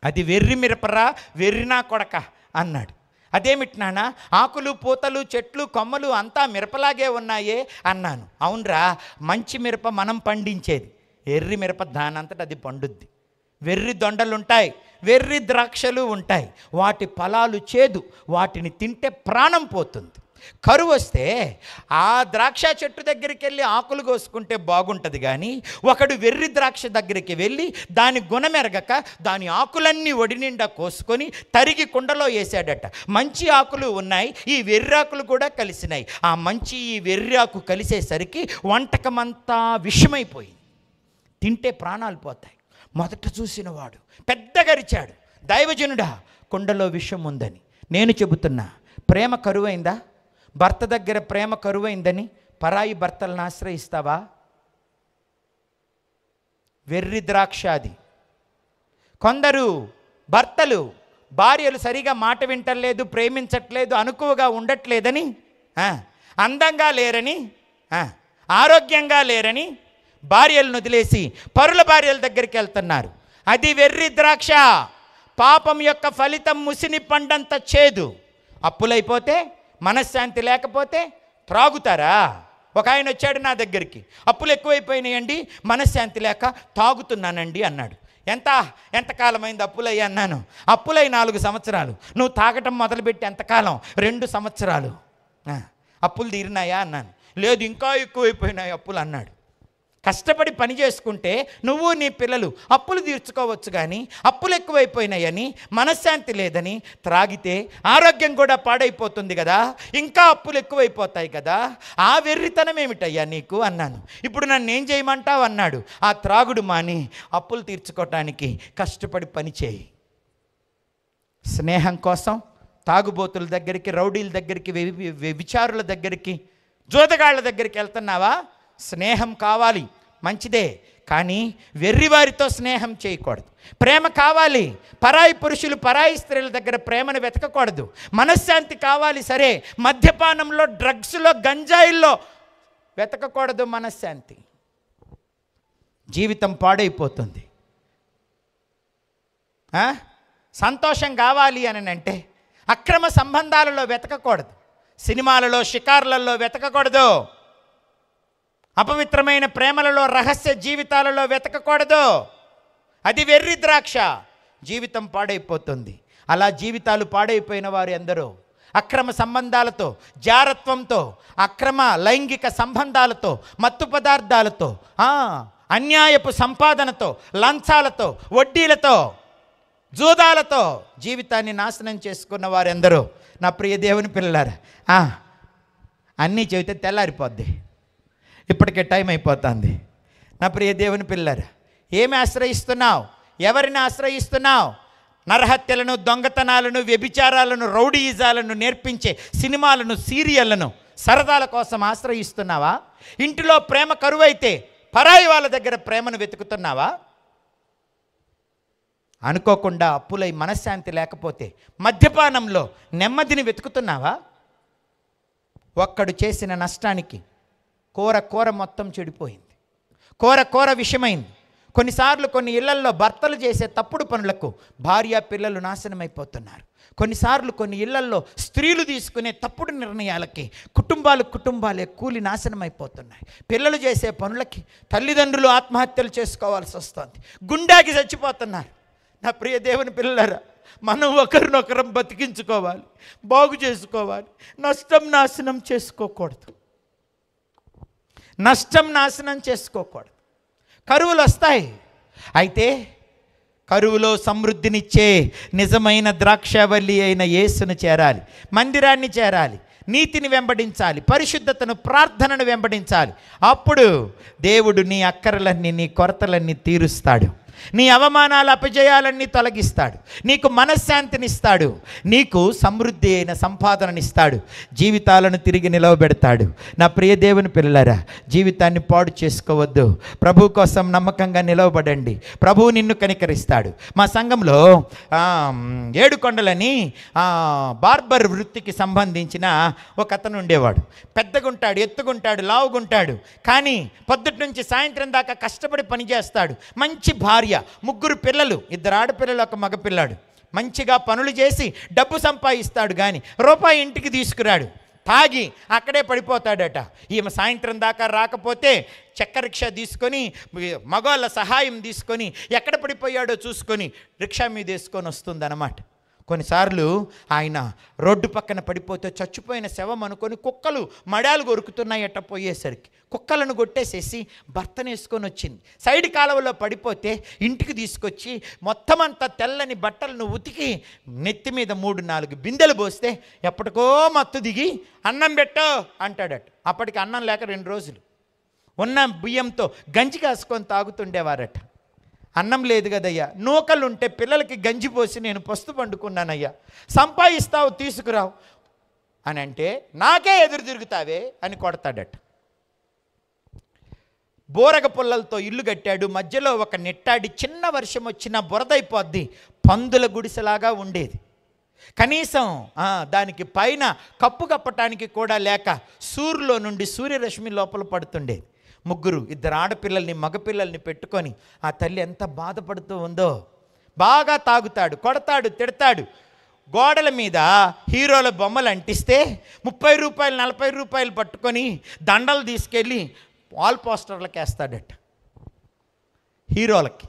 అది వెర్రి మిరపరా వెర్రినా కొడక అన్నాడు. అదేమిటి నాన్న, ఆకులు పూతలు చెట్లు కొమ్మలు అంతా మిరపలాగే ఉన్నాయే అన్నాను. అవునరా, మంచి మిరప మనం పండించేది, ఎర్రి మిరప దానంతట అది పండుద్ది. వెర్రి దొండలుంటాయి, వెర్రి ద్రాక్షలు ఉంటాయి, వాటి ఫలాలు చేదు, వాటిని తింటే ప్రాణం పోతుంది. కరువు వస్తే ఆ ద్రాక్ష చెట్టు దగ్గరికి వెళ్ళి ఆకులు కోసుకుంటే బాగుంటుంది, కానీ ఒకడు వెర్రి ద్రాక్ష దగ్గరికి వెళ్ళి దాని గుణమెరగక దాని ఆకులన్నీ ఒడి నిండా కోసుకొని తరిగి కుండలో వేసాడట. మంచి ఆకులు ఉన్నాయి, ఈ వెర్రాకులు కూడా కలిసినాయి. ఆ మంచి ఈ వెర్రాకు కలిసేసరికి వంటకమంతా విషమైపోయింది, తింటే ప్రాణాలు పోతాయి. మొదట చూసినవాడు పెద్దగా అరిచాడు, దైవజనుడా కుండలో విషం ఉందని. నేను చెబుతున్నా, ప్రేమ కరువైందా? భర్త దగ్గర ప్రేమ కరువైందని పరాయి భర్తలను ఆశ్రయిస్తావా? వెర్రి ద్రాక్షాది. కొందరు భర్తలు భార్యలు సరిగా మాట వింటలేదు, ప్రేమించట్లేదు, అనుకువగా ఉండట్లేదని, అందంగా లేరని, ఆరోగ్యంగా లేరని భార్యలను వదిలేసి పరుల భార్యల దగ్గరికి వెళ్తున్నారు. అది వెర్రి ద్రాక్ష. పాపం యొక్క ఫలితం ముసిని పండంత చేదు. అప్పులైపోతే, మనశ్శాంతి లేకపోతే త్రాగుతారా? ఒక ఆయన వచ్చాడు నా దగ్గరికి, అప్పులు ఎక్కువైపోయినాయండి, మనశ్శాంతి లేక తాగుతున్నానండి అన్నాడు. ఎంతకాలమైంది అప్పులయ్యా అన్నాను. అప్పులై 4 సంవత్సరాలు. నువ్వు తాగటం మొదలుపెట్టి ఎంతకాలం? 2 సంవత్సరాలు. అప్పులు తీరినాయా అన్నాను. లేదు, ఇంకా ఎక్కువైపోయినాయి అప్పులు అన్నాడు. కష్టపడి పని చేసుకుంటే నువ్వు నీ పిల్లలు అప్పులు తీర్చుకోవచ్చు, కానీ అప్పులు ఎక్కువైపోయినాయని, మనశ్శాంతి లేదని త్రాగితే ఆరోగ్యం కూడా పాడైపోతుంది కదా, ఇంకా అప్పులు ఎక్కువైపోతాయి కదా. ఆ వెర్రితనం ఏమిటయ్యా నీకు అన్నాను. ఇప్పుడు నన్ను ఏం చేయమంటావు అన్నాడు. ఆ త్రాగుడు మాని అప్పులు తీర్చుకోవటానికి కష్టపడి పని చేయి. స్నేహం కోసం తాగుబోతుల దగ్గరికి, రౌడీల దగ్గరికి, విచారుల దగ్గరికి, జోదగాళ్ళ దగ్గరికి వెళ్తున్నావా? స్నేహం కావాలి, మంచిదే, కానీ వెర్రివారితో స్నేహం చేయకూడదు. ప్రేమ కావాలి, పరాయి పురుషులు పరాయి స్త్రీల దగ్గర ప్రేమను వెతకకూడదు. మనశ్శాంతి కావాలి, సరే, మద్యపానంలో, డ్రగ్స్లో, గంజాయిల్లో వెతకకూడదు మనశ్శాంతి. జీవితం పాడైపోతుంది. సంతోషం కావాలి అని అంటే అక్రమ సంబంధాలలో వెతకకూడదు, సినిమాలలో, షికార్లలో వెతకకూడదు, అపవిత్రమైన ప్రేమలలో, రహస్య జీవితాలలో వెతకకూడదు. అది వెర్రి ద్రాక్ష. జీవితం పాడైపోతుంది. అలా జీవితాలు పాడైపోయిన వారు ఎందరో అక్రమ సంబంధాలతో, జారత్వంతో, అక్రమ లైంగిక సంబంధాలతో, మత్తు పదార్థాలతో, అన్యాయపు సంపాదనతో, లంచాలతో, వడ్డీలతో, జూదాలతో జీవితాన్ని నాశనం చేసుకున్న వారెందరో. నా ప్రియ దేవుని పిల్లలారా, అన్నీ చెబితే తెల్లారిపోద్ది, ఇప్పటికే టైం అయిపోతుంది. నా ప్రియ దేవుని పిల్లలారా, ఏమి ఆశ్రయిస్తున్నావు? ఎవరిని ఆశ్రయిస్తున్నావు? నరహత్యలను, దొంగతనాలను, వ్యభిచారాలను, రౌడీయిజాలను నేర్పించే సినిమాలను, సీరియళ్లను సరదాల కోసం ఆశ్రయిస్తున్నావా? ఇంటిలో ప్రేమ కరువైతే పరాయి వాళ్ళ దగ్గర ప్రేమను వెతుకుతున్నావా? అనుకోకుండా అప్పులై మనశ్శాంతి లేకపోతే మద్యపానంలో నెమ్మదిని వెతుకుతున్నావా? ఒక్కడు చేసిన నష్టానికి కూర మొత్తం చెడిపోయింది, కూర విషమైంది. కొన్నిసార్లు కొన్ని ఇళ్లల్లో భర్తలు చేసే తప్పుడు పనులకు భార్య పిల్లలు నాశనమైపోతున్నారు. కొన్నిసార్లు కొన్ని ఇళ్లల్లో స్త్రీలు తీసుకునే తప్పుడు నిర్ణయాలకి కుటుంబాలే కూలి నాశనమైపోతున్నాయి. పిల్లలు చేసే పనులకి తల్లిదండ్రులు ఆత్మహత్యలు చేసుకోవాల్సి వస్తుంది, గుండాకి చచ్చిపోతున్నారు. నా ప్రియ దేవుని పిల్లలారా, మనం ఒకరినొకరం బతికించుకోవాలి, బాగు చేసుకోవాలి. నాశనం చేసుకోకూడదు. కరువులు వస్తాయి. అయితే కరువులో సమృద్ధినిచ్చే నిజమైన ద్రాక్షావల్లి అయిన యేసును చేరాలి, మందిరాన్ని చేరాలి, నీతిని వెంబడించాలి, పరిశుద్ధతను, ప్రార్థనను వెంబడించాలి. అప్పుడు దేవుడు నీ అక్కరలన్నీ, నీ కొరతలన్నీ తీరుస్తాడు. నీ అవమానాల అపజయాలన్నీ తొలగిస్తాడు. నీకు మనశ్శాంతినిస్తాడు. నీకు సమృద్ధి అయిన సంపాదననిస్తాడు. జీవితాలను తిరిగి నిలవబెడతాడు. నా ప్రియ దేవుని పిల్లలారా, జీవితాన్ని పాడు చేసుకోవద్దు. ప్రభు కోసం నమ్మకంగా నిలవబడండి. ప్రభువు నిన్ను కనికరిస్తాడు. మా సంఘంలో ఏడుకొండలని బార్బర్ వృత్తికి సంబంధించిన ఒక అతను ఉండేవాడు. పెద్దగుంటాడు, ఎత్తుగుంటాడు, లావుగుంటాడు. కానీ పొద్దుటి నుంచి సాయంత్రం దాకా కష్టపడి పనిచేస్తాడు. మంచి భార్య, 3 పిల్లలు, 2 ఆడపిల్లలు, 1 మగపిల్లాడు. మంచిగా పనులు చేసి డబ్బు సంపాదిస్తాడు. కానీ రూపాయి ఇంటికి తీసుకురాడు. తాగి అక్కడే పడిపోతాడట. ఈమె సాయంత్రం దాకా రాకపోతే చెక్క రిక్షా తీసుకొని, మగవాళ్ళ సహాయం తీసుకొని ఎక్కడ పడిపోయాడో చూసుకొని రిక్షా మీద వేసుకొని వస్తుందన్నమాట. కొన్నిసార్లు ఆయన రోడ్డు పక్కన పడిపోతే చచ్చిపోయిన శవం అనుకొని కుక్కలు మడాలు కొరుకుతున్నాయట. పోయేసరికి కుక్కలను కొట్టేసేసి భర్తను వేసుకొని వచ్చింది. సైడ్ కాలువలో పడిపోతే ఇంటికి తీసుకొచ్చి మొత్తం అంతా తెల్లని బట్టలను ఉతికి నెత్తి మీద 3-4 బిందెలు పోస్తే ఎప్పటికో మత్తు దిగి అన్నం పెట్టో అంటాడట. అప్పటికి అన్నం లేక 2 రోజులు ఉన్న బియ్యంతో గంజి కాసుకొని తాగుతుండేవారట. అన్నం లేదు కదయ్యా, నూకలుంటే పిల్లలకి గంజి పోసి నేను పస్తు పండుకున్నానయ్యా, సంపాదిస్తావు తీసుకురావు అని అంటే నాకే ఎదురు తిరుగుతావే అని కొడతాడట. బోరగ పుల్లలతో ఇల్లు కట్టాడు. మధ్యలో ఒక నెట్టాడి, చిన్న వర్షం వచ్చినా బురదైపోద్ది. పందుల గుడిసెలాగా ఉండేది. కనీసం దానికి పైన కప్పు కప్పటానికి కూడా లేక సూర్యులో నుండి సూర్యరశ్మి లోపల పడుతుండేది. 3, 2 ఆడపిల్లల్ని, మగపిల్లల్ని పెట్టుకొని ఆ తల్లి ఎంత బాధపడుతూ ఉందో. బాగా తాగుతాడు, కొడతాడు, తిడతాడు. గోడల మీద హీరోల బొమ్మలు అంటిస్తే 30 రూపాయలు, 40 రూపాయలు పట్టుకొని దండలు తీసుకెళ్ళి వాల్ పోస్టర్లకు వేస్తాడట హీరోలకి.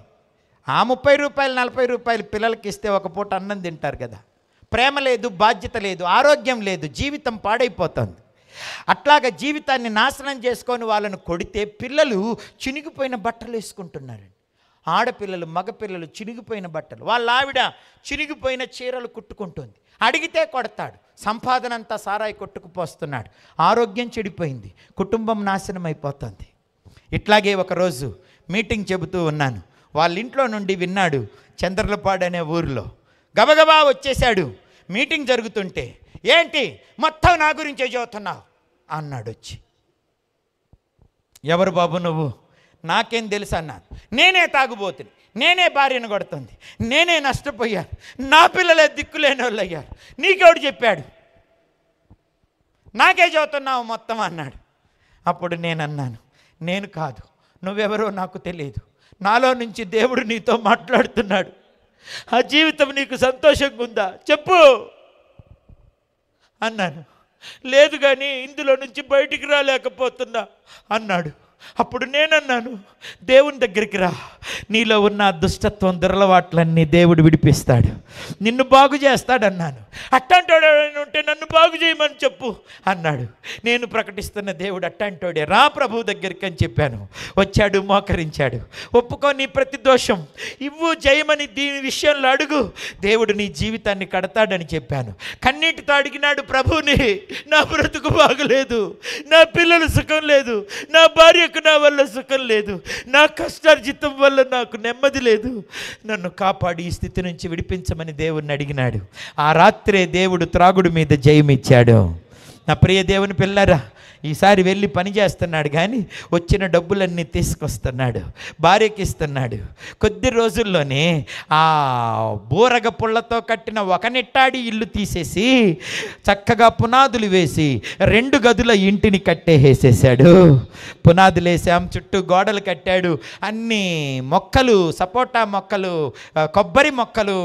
ఆ 30 రూపాయలు, 40 రూపాయలు పిల్లలకి ఇస్తే ఒక పూట అన్నం తింటారు కదా. ప్రేమ లేదు, బాధ్యత లేదు, ఆరోగ్యం లేదు, జీవితం పాడైపోతుంది. అట్లాగా జీవితాన్ని నాశనం చేసుకొని వాళ్ళను కొడితే పిల్లలు చినిగిపోయిన బట్టలు వేసుకుంటున్నారండి. ఆడపిల్లలు, మగపిల్లలు చినిగిపోయిన బట్టలు, వాళ్ళ ఆవిడ చినిగిపోయిన చీరలు కుట్టుకుంటుంది. అడిగితే కొడతాడు. సంపాదన అంతా సారాయి కొట్టుకుపోస్తున్నాడు. ఆరోగ్యం చెడిపోయింది, కుటుంబం నాశనం అయిపోతుంది. ఇట్లాగే ఒకరోజు మీటింగ్ చెబుతూ ఉన్నాను. వాళ్ళ ఇంట్లో నుండి విన్నాడు. చంద్రలపాడు అనే ఊరిలో గబగబా వచ్చేసాడు. మీటింగ్ జరుగుతుంటే, ఏంటి మొత్తం నా గురించే చదువుతున్నావు అన్నాడు వచ్చి. ఎవరు బాబు నువ్వు? నాకేం తెలుసు అన్నాను. నేనే తాగుబోతుని, నేనే భార్యను కొడుతుంది, నేనే నష్టపోయాను, నా పిల్లలే దిక్కులేని వాళ్ళు అయ్యారు, నీకెవడు చెప్పాడు? నాకే చదువుతున్నావు మొత్తం అన్నాడు. అప్పుడు నేనన్నాను, నేను కాదు, నువ్వెవరో నాకు తెలియదు, నాలో నుంచి దేవుడు నీతో మాట్లాడుతున్నాడు. ఆ జీవితం నీకు సంతోషంగా ఉందా చెప్పు అన్నాను. లేదు కానీ ఇందులో నుంచి బయటికి రాలేకపోతున్నా అన్నాడు. అప్పుడు నేనన్నాను, దేవుని దగ్గరికి రా, నీలో ఉన్న దుష్టత్వం, దురలవాట్లన్నీ దేవుడు విడిపిస్తాడు, నిన్ను బాగు చేస్తాడన్నాను. అట్టంటోడే ఉంటే నన్ను బాగు చేయమని చెప్పు అన్నాడు. నేను ప్రకటిస్తున్న దేవుడు అట్టంటోడే, రా ప్రభు దగ్గరికి అని చెప్పాను. వచ్చాడు, మోకరించాడు. ఒప్పుకో, నీ ప్రతి దోషం ఇవ్వు, జయమని దీని విషయంలో అడుగు, దేవుడు నీ జీవితాన్ని కడతాడని చెప్పాను. కన్నీటితో అడిగినాడు ప్రభుని, నా బ్రతుకు బాగలేదు, నా పిల్లలు సుఖం లేదు, నా భార్య నా వల్ల సుఖం లేదు, నా కష్టార్జితం వల్ల నాకు నెమ్మది లేదు, నన్ను కాపాడి ఈ స్థితి నుంచి విడిపించమని దేవుణ్ణి అడిగినాడు. ఆ రాత్రే దేవుడు త్రాగుడు మీద జయమిచ్చాడు. నా ప్రియ దేవుని పిల్లరా, ఈసారి వెళ్ళి పని చేస్తున్నాడు కానీ వచ్చిన డబ్బులన్నీ తీసుకొస్తున్నాడు, భార్యకి ఇస్తున్నాడు. కొద్ది రోజుల్లోనే ఆ బోరగ పుల్లతో కట్టిన ఒక నెట్టాడి ఇల్లు తీసేసి చక్కగా పునాదులు వేసి 2 గదుల ఇంటిని కట్టేసేసాడు. పునాదులు వేసాం, చుట్టూ గోడలు కట్టాడు, అన్ని మొక్కలు, సపోటా మొక్కలు, కొబ్బరి మొక్కలు,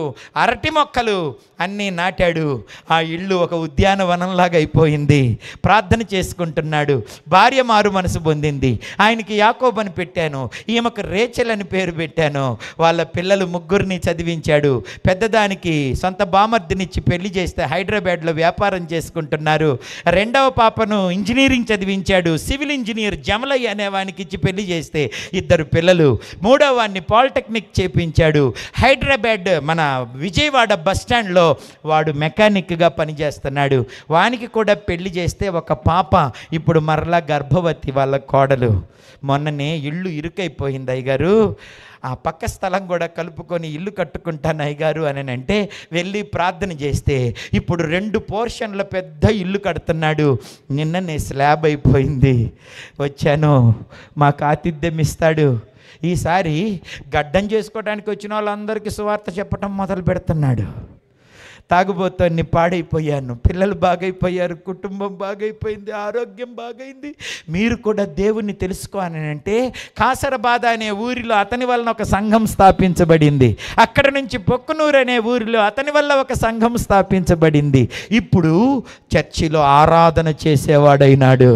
అరటి మొక్కలు అన్నీ నాటాడు. ఆ ఇల్లు ఒక ఉద్యానవనంలాగా అయిపోయింది. ప్రార్థన చేసుకుంటున్నాడు. చేసుకుంటున్నాడు. భార్య మారు మనసు పొందింది. ఆయనకి యాకోబు అని పెట్టాను, ఈమెకు రేచెల్ అని పేరు పెట్టాను. వాళ్ళ పిల్లలు ముగ్గురిని చదివించాడు. పెద్దదానికి సొంత బామర్దినిచ్చి పెళ్లి చేస్తే హైదరాబాద్లో వ్యాపారం చేసుకుంటున్నారు. రెండవ పాపను ఇంజనీరింగ్ చదివించాడు. సివిల్ ఇంజనీర్ జమలయ్య అనేవానికి ఇచ్చి పెళ్లి చేస్తే 2 పిల్లలు. మూడవ వాడిని పాలిటెక్నిక్ చేపించాడు. హైదరాబాద్ మన విజయవాడ బస్ స్టాండ్లో వాడు మెకానిక్గా పనిచేస్తున్నాడు. వానికి కూడా పెళ్లి చేస్తే ఒక పాప, ఇప్పుడు మరలా గర్భవతి వాళ్ళ కోడలు. మొన్ననే ఇల్లు ఇరుకైపోయింది అయ్యగారు, ఆ పక్క స్థలం కూడా కలుపుకొని ఇల్లు కట్టుకుంటాను అయ్యగారు అని అంటే వెళ్ళి ప్రార్థన చేస్తే ఇప్పుడు 2 పోర్షన్ల పెద్ద ఇల్లు కడుతున్నాడు. నిన్ననే స్లాబ్ అయిపోయింది. వచ్చాను, మాకు ఆతిథ్యం ఇస్తాడు. ఈసారి గడ్డం చేసుకోవడానికి వచ్చిన వాళ్ళందరికీ సువార్త చెప్పటం మొదలు పెడుతున్నాడు. తాగుబోతోని పాడైపోయాను, పిల్లలు బాగైపోయారు, కుటుంబం బాగైపోయింది, ఆరోగ్యం బాగైంది. మీరు కూడా దేవుణ్ణి తెలుసుకోవాలంటే కాసరబాద అనే ఊరిలో అతని వలన ఒక సంఘం స్థాపించబడింది. అక్కడ నుంచి పొక్కునూరు అనే ఊరిలో అతని వల్ల ఒక సంఘం స్థాపించబడింది. ఇప్పుడు చర్చిలో ఆరాధన చేసేవాడైనాడు.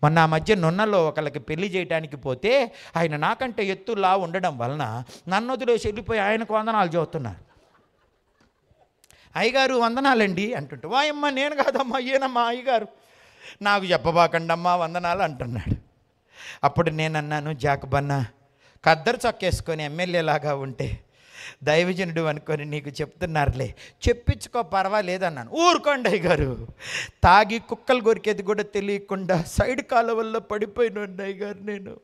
మొన్న ఆ మధ్య నున్నలో ఒకళ్ళకి పెళ్లి చేయడానికి పోతే ఆయన నాకంటే ఎత్తులా ఉండడం వలన నన్ను వదిలేసి వెళ్ళిపోయి ఆయనకు వందనాలు చెబుతున్నారు. అయ్యగారు వందనాలండి అంటుంటే, వాయమ్మ నేను కాదమ్మా ఈయనమ్మా అయ్యగారు, నాకు చెప్పబాకండి అమ్మా వందనాలు అంటున్నాడు. అప్పుడు నేనన్నాను, జాకబన్న కద్దరు చొక్కేసుకొని ఎమ్మెల్యేలాగా ఉంటే దైవజనుడు అనుకొని నీకు చెప్తున్నారులే, చెప్పించుకో పర్వాలేదన్నాను. ఊరుకోండి అయ్యగారు, తాగి కుక్కలు కొరికేది కూడా తెలియకుండా సైడ్ కాలువల్లో పడిపోయిన అయ్యగారు, నేను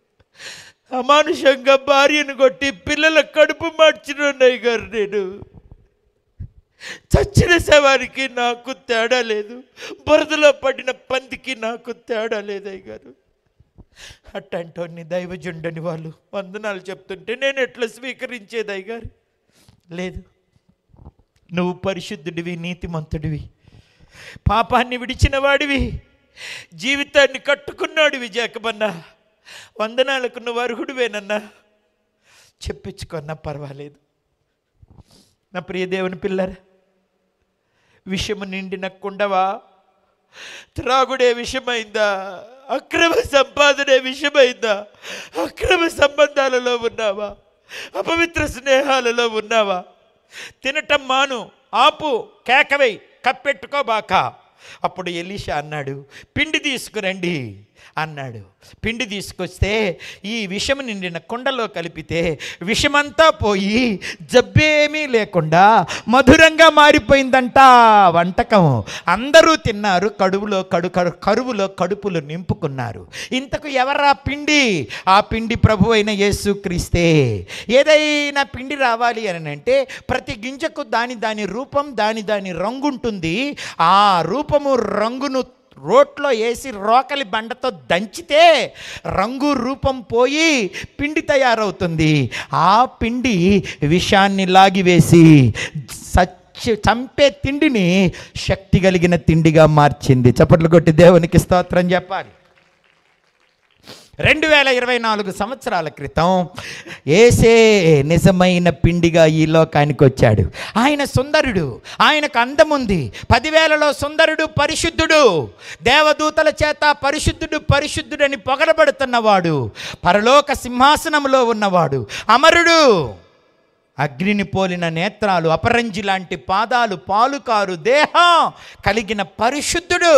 అమానుషంగా భార్యను కొట్టి పిల్లల కడుపు మార్చిన అయ్యగారు, నేను చచ్చిన శవానికి నాకు తేడా లేదు, బురదలో పడిన పందికి నాకు తేడా లేదు అయ్యగారు. అట్టంటోని దైవజుండని వాళ్ళు వందనాలు చెప్తుంటే నేను ఎట్లా స్వీకరించేది అయ్యగారు? లేదు, నువ్వు పరిశుద్ధుడివి, నీతిమంతుడివి, పాపాన్ని విడిచిన వాడివి, జీవితాన్ని కట్టుకున్నాడివి జాకబన్నా, వందనాలకు నువ్వు అర్హుడివేనన్నా, చెప్పించుకున్నా పర్వాలేదు. నా ప్రియ దేవుని పిల్లరా, విషము నిండిన కుండవా, త్రాగుడే విషమైందా, అక్రమ సంపాదనే విషమైందా, అక్రమ సంబంధాలలో ఉన్నావా, అపవిత్ర స్నేహాలలో ఉన్నావా? తినటం మాను, ఆపు, కేకవై, కప్పెట్టుకోబాక. అప్పుడు ఎలీషా అన్నాడు, పిండి తీసుకురండి అన్నాడు. పిండి తీసుకొస్తే ఈ విషము నిండిన కుండలో కలిపితే విషమంతా పోయి జబ్బేమీ లేకుండా మధురంగా మారిపోయిందంట వంటకం. అందరూ తిన్నారు, కరువులో కడుపులు నింపుకున్నారు. ఇంతకు ఎవరా పిండి? ఆ పిండి ప్రభు అయిన యేసుక్రీస్తే. ఏదైనా పిండి రావాలి అని అంటే ప్రతి గింజకు దాని రూపం, దాని రంగు ఉంటుంది. ఆ రూపము రంగును రోట్లో వేసి రోకలి బండతో దంచితే రంగు రూపం పోయి పిండి తయారవుతుంది. ఆ పిండి విషాన్ని లాగివేసి చంపే తిండిని శక్తి కలిగిన తిండిగా మార్చింది. చప్పట్లు కొట్టి దేవునికి స్తోత్రం చెప్పాలి. 2024 సంవత్సరాల క్రితం యేసే నిజమైన పిండిగా ఈ లోకానికి వచ్చాడు. ఆయన సుందరుడు, ఆయనకు అందముంది, 10,000లో సుందరుడు, పరిశుద్ధుడు, దేవదూతల చేత పరిశుద్ధుడు పరిశుద్ధుడని పొగడబడుతున్నవాడు, పరలోక సింహాసనంలో ఉన్నవాడు, అమరుడు, అగ్నిని పోలిన నేత్రాలు, అపరంజి లాంటి పాదాలు, పాలుకారు దేహం కలిగిన పరిశుద్ధుడు,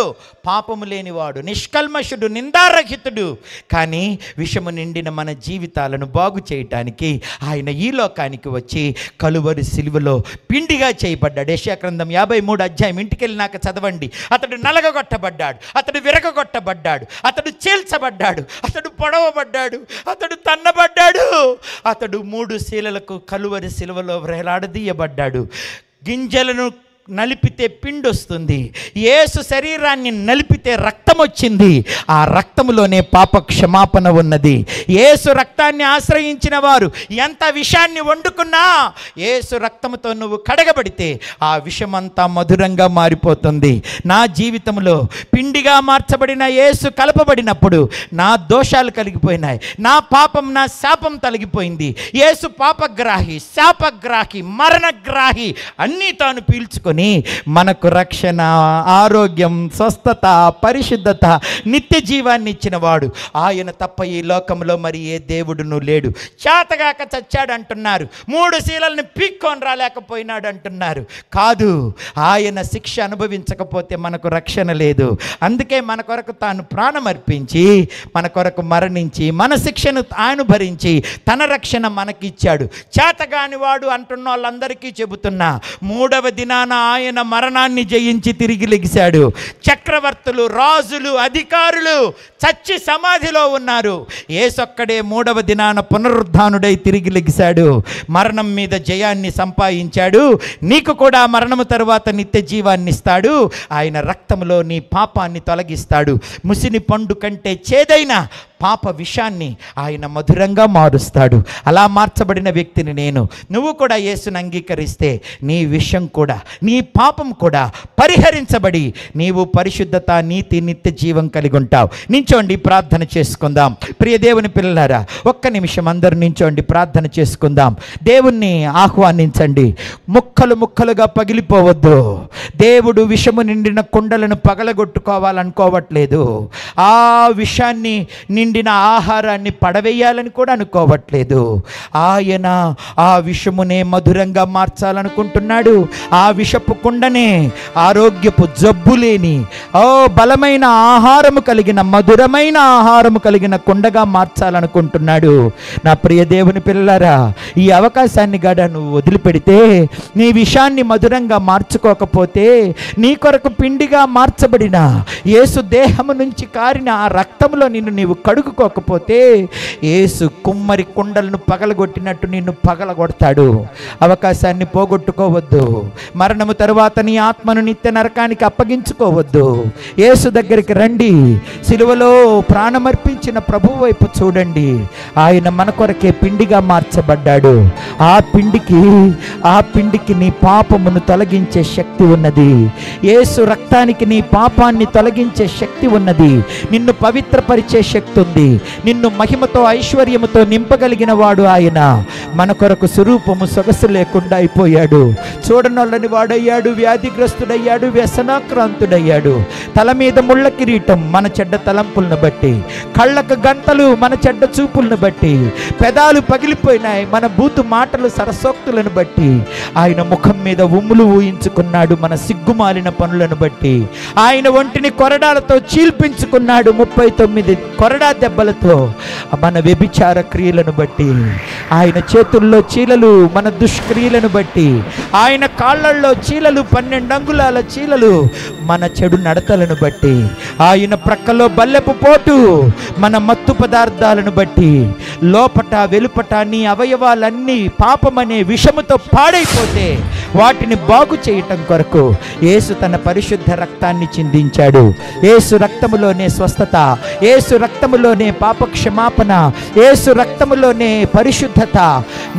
పాపము లేనివాడు, నిష్కల్మషుడు, నిందారహితుడు. కానీ విషము నిండిన మన జీవితాలను బాగు చేయటానికి ఆయన ఈ లోకానికి వచ్చి కలువరి సిలువలో పిండిగా చేయబడ్డాడు. యెషయా గ్రంథం 53 అధ్యాయం ఇంటికెళ్ళినాక చదవండి. అతడు నలగగొట్టబడ్డాడు, అతడు విరగొట్టబడ్డాడు, అతడు చీల్చబడ్డాడు, అతడు పొడవబడ్డాడు, అతడు తన్నబడ్డాడు, అతడు 3 శీలలకు కలువరి సిలువలో వేలాడదీయబడ్డాడు. గింజలను నలిపితే పిండి వస్తుంది, యేసు శరీరాన్ని నలిపితే రక్తం వచ్చింది. ఆ రక్తములోనే పాప క్షమాపణ ఉన్నది. యేసు రక్తాన్ని ఆశ్రయించిన వారు ఎంత విషాన్ని వండుకున్నా యేసు రక్తముతో నువ్వు కడగబడితే ఆ విషమంతా మధురంగా మారిపోతుంది. నా జీవితంలో పిండిగా మార్చబడిన యేసు కలపబడినప్పుడు నా దోషాలు కలిగిపోయినాయి, నా పాపం, నా శాపం తొలగిపోయింది. యేసు పాపగ్రాహి, శాపగ్రాహి, మరణగ్రాహి అన్నీ తాను పీల్చుకొని చేసుకొని మనకు రక్షణ, ఆరోగ్యం, స్వస్థత, పరిశుద్ధత, నిత్య జీవాన్ని ఇచ్చినవాడు ఆయన తప్ప ఈ లోకంలో మరి ఏ దేవుడును లేడు. చేతగాక చచ్చాడు అంటున్నారు, 3 శీలల్ని పీక్కొని రాలేకపోయినాడు అంటున్నారు. కాదు, ఆయన శిక్ష అనుభవించకపోతే మనకు రక్షణ లేదు. అందుకే మన కొరకు తాను ప్రాణమర్పించి, మన కొరకు మరణించి, మన శిక్షను ఆయన భరించి తన రక్షణ మనకిచ్చాడు. చేతగాని వాడు అంటున్న వాళ్ళందరికీ చెబుతున్నా, 3వ దినాన ఆయన మరణాన్ని జయించి తిరిగి లెగిశాడు. చక్రవర్తులు, రాజులు, అధికారులు చచ్చి సమాధిలో ఉన్నారు. యేసొక్కడే 3వ దినాన పునరుద్ధానుడై తిరిగి లెగిశాడు. మరణం మీద జయాన్ని సంపాదించాడు. నీకు కూడా మరణము తరువాత నిత్య జీవాన్ని ఇస్తాడు. ఆయన రక్తంలో నీ పాపాన్ని తొలగిస్తాడు. ముసిని పండు కంటే చేదైన పాప విషాన్ని ఆయన మధురంగా మారుస్తాడు. అలా మార్చబడిన వ్యక్తిని నేను. నువ్వు కూడా యేసుని అంగీకరిస్తే నీ విషయం కూడా, నీ పాపం కూడా పరిహరించబడి నీవు పరిశుద్ధత, నీతి, నిత్య జీవం కలిగి ఉంటావు. నించోండి, ప్రార్థన చేసుకుందాం. ప్రియ దేవుని పిల్లలారా, ఒక్క నిమిషం అందరూ నించోండి, ప్రార్థన చేసుకుందాం. దేవుణ్ణి ఆహ్వానించండి. ముక్కలు ముక్కలుగా పగిలిపోవద్దు. దేవుడు విషము నిండిన కుండలను పగలగొట్టుకోవాలనుకోవట్లేదు. ఆ విషాన్ని నిండిన ఆహారాన్ని పడవేయాలని కూడా అనుకోవట్లేదు. ఆయన ఆ విషమునే మధురంగా మార్చాలనుకుంటున్నాడు. ఆ విషపు కుండనే ఆరోగ్యపు జబ్బు లేని, బలమైన ఆహారము కలిగిన, మధురమైన ఆహారము కలిగిన కుండగా మార్చాలనుకుంటున్నాడు. నా ప్రియ దేవుని పిల్లలారా, ఈ అవకాశాన్ని గడ నువ్వు వదిలిపెడితే, నీ విషాన్ని మధురంగా మార్చుకోకపోతే, నీ కొరకు పిండిగా మార్చబడిన యేసు దేహము నుంచి కారిన ఆ రక్తంలో నిన్ను నీవు కడుగుకోకపోతే, యేసు కుమ్మరి కుండలను పగలగొట్టినట్టు నిన్ను పగలగొడతాడు. అవకాశాన్ని పోగొట్టుకోవద్దు. మరణము తరువాత నీ ఆత్మను నిత్య నరకానికి అప్పగించుకోవద్దు. యేసు దగ్గరికి రండి. సిలువలో ప్రాణమర్పించిన ప్రభువు వైపు చూడండి. ఆయన మన కొరకే పిండిగా మార్చబడ్డాడు. ఆ పిండికి నీ పాపమును తొలగించే శక్తి ఉన్నది. యేసు రక్తానికి నీ పాపాన్ని తొలగించే శక్తి ఉన్నది. నిన్ను పవిత్రపరిచే శక్తి ఉంది. నిన్ను మహిమతో, ఐశ్వర్యముతో నింపగలిగిన వాడు ఆయన. మన కొరకు స్వరూపము సొగసు లేకుండా అయిపోయాడు. చూడనొల్లని వాడయ్యాడు, వ్యాధిగ్రస్తుడయ్యాడు, వ్యసనాక్రాంతుడయ్యాడు. తల మీద ముళ్ళ కిరీటం మన చెడ్డ తలంపులను బట్టి, కళ్ళకు గంతలు మన చెడ్డ చూపులను బట్టి, పెదాలు పగిలిపోయినాయి మన బూతు మాటలు, సరసోక్తులను బట్టి. ఆయన ముఖం మీద ఉమ్ములు ఊహించుకున్నాడు మన సిగ్గుమాలిన పనులను బట్టి. ఆయన ఒంటిని కొరడాలతో చీల్పించుకున్నాడు, 39 కొరడా దెబ్బలతో మన వ్యభిచార క్రియలను బట్టి. ఆయన చేతుల్లో చీలలు మన దుష్క్రియలను బట్టి. ఆయన కాళ్ళల్లో చీలలు, 12 అంగుళాల చీలలు మన చెడు నడతలను బట్టి. ఆయన ప్రక్కలో బల్లెపు పోటు మన మత్తు పదార్థాలను బట్టి. లోపట వెలుపట నీ అవయవాలన్నీ పాపమనే విషముతో పాడైపోతే వాటిని బాగు చేయటం కొరకు యేసు తన పరిశుద్ధ రక్తాన్ని చిందించాడు. యేసు రక్తములోనే స్వస్థత, యేసు రక్తములోనే పాప క్షమాపణ, యేసు రక్తములోనే పరిశుద్ధత,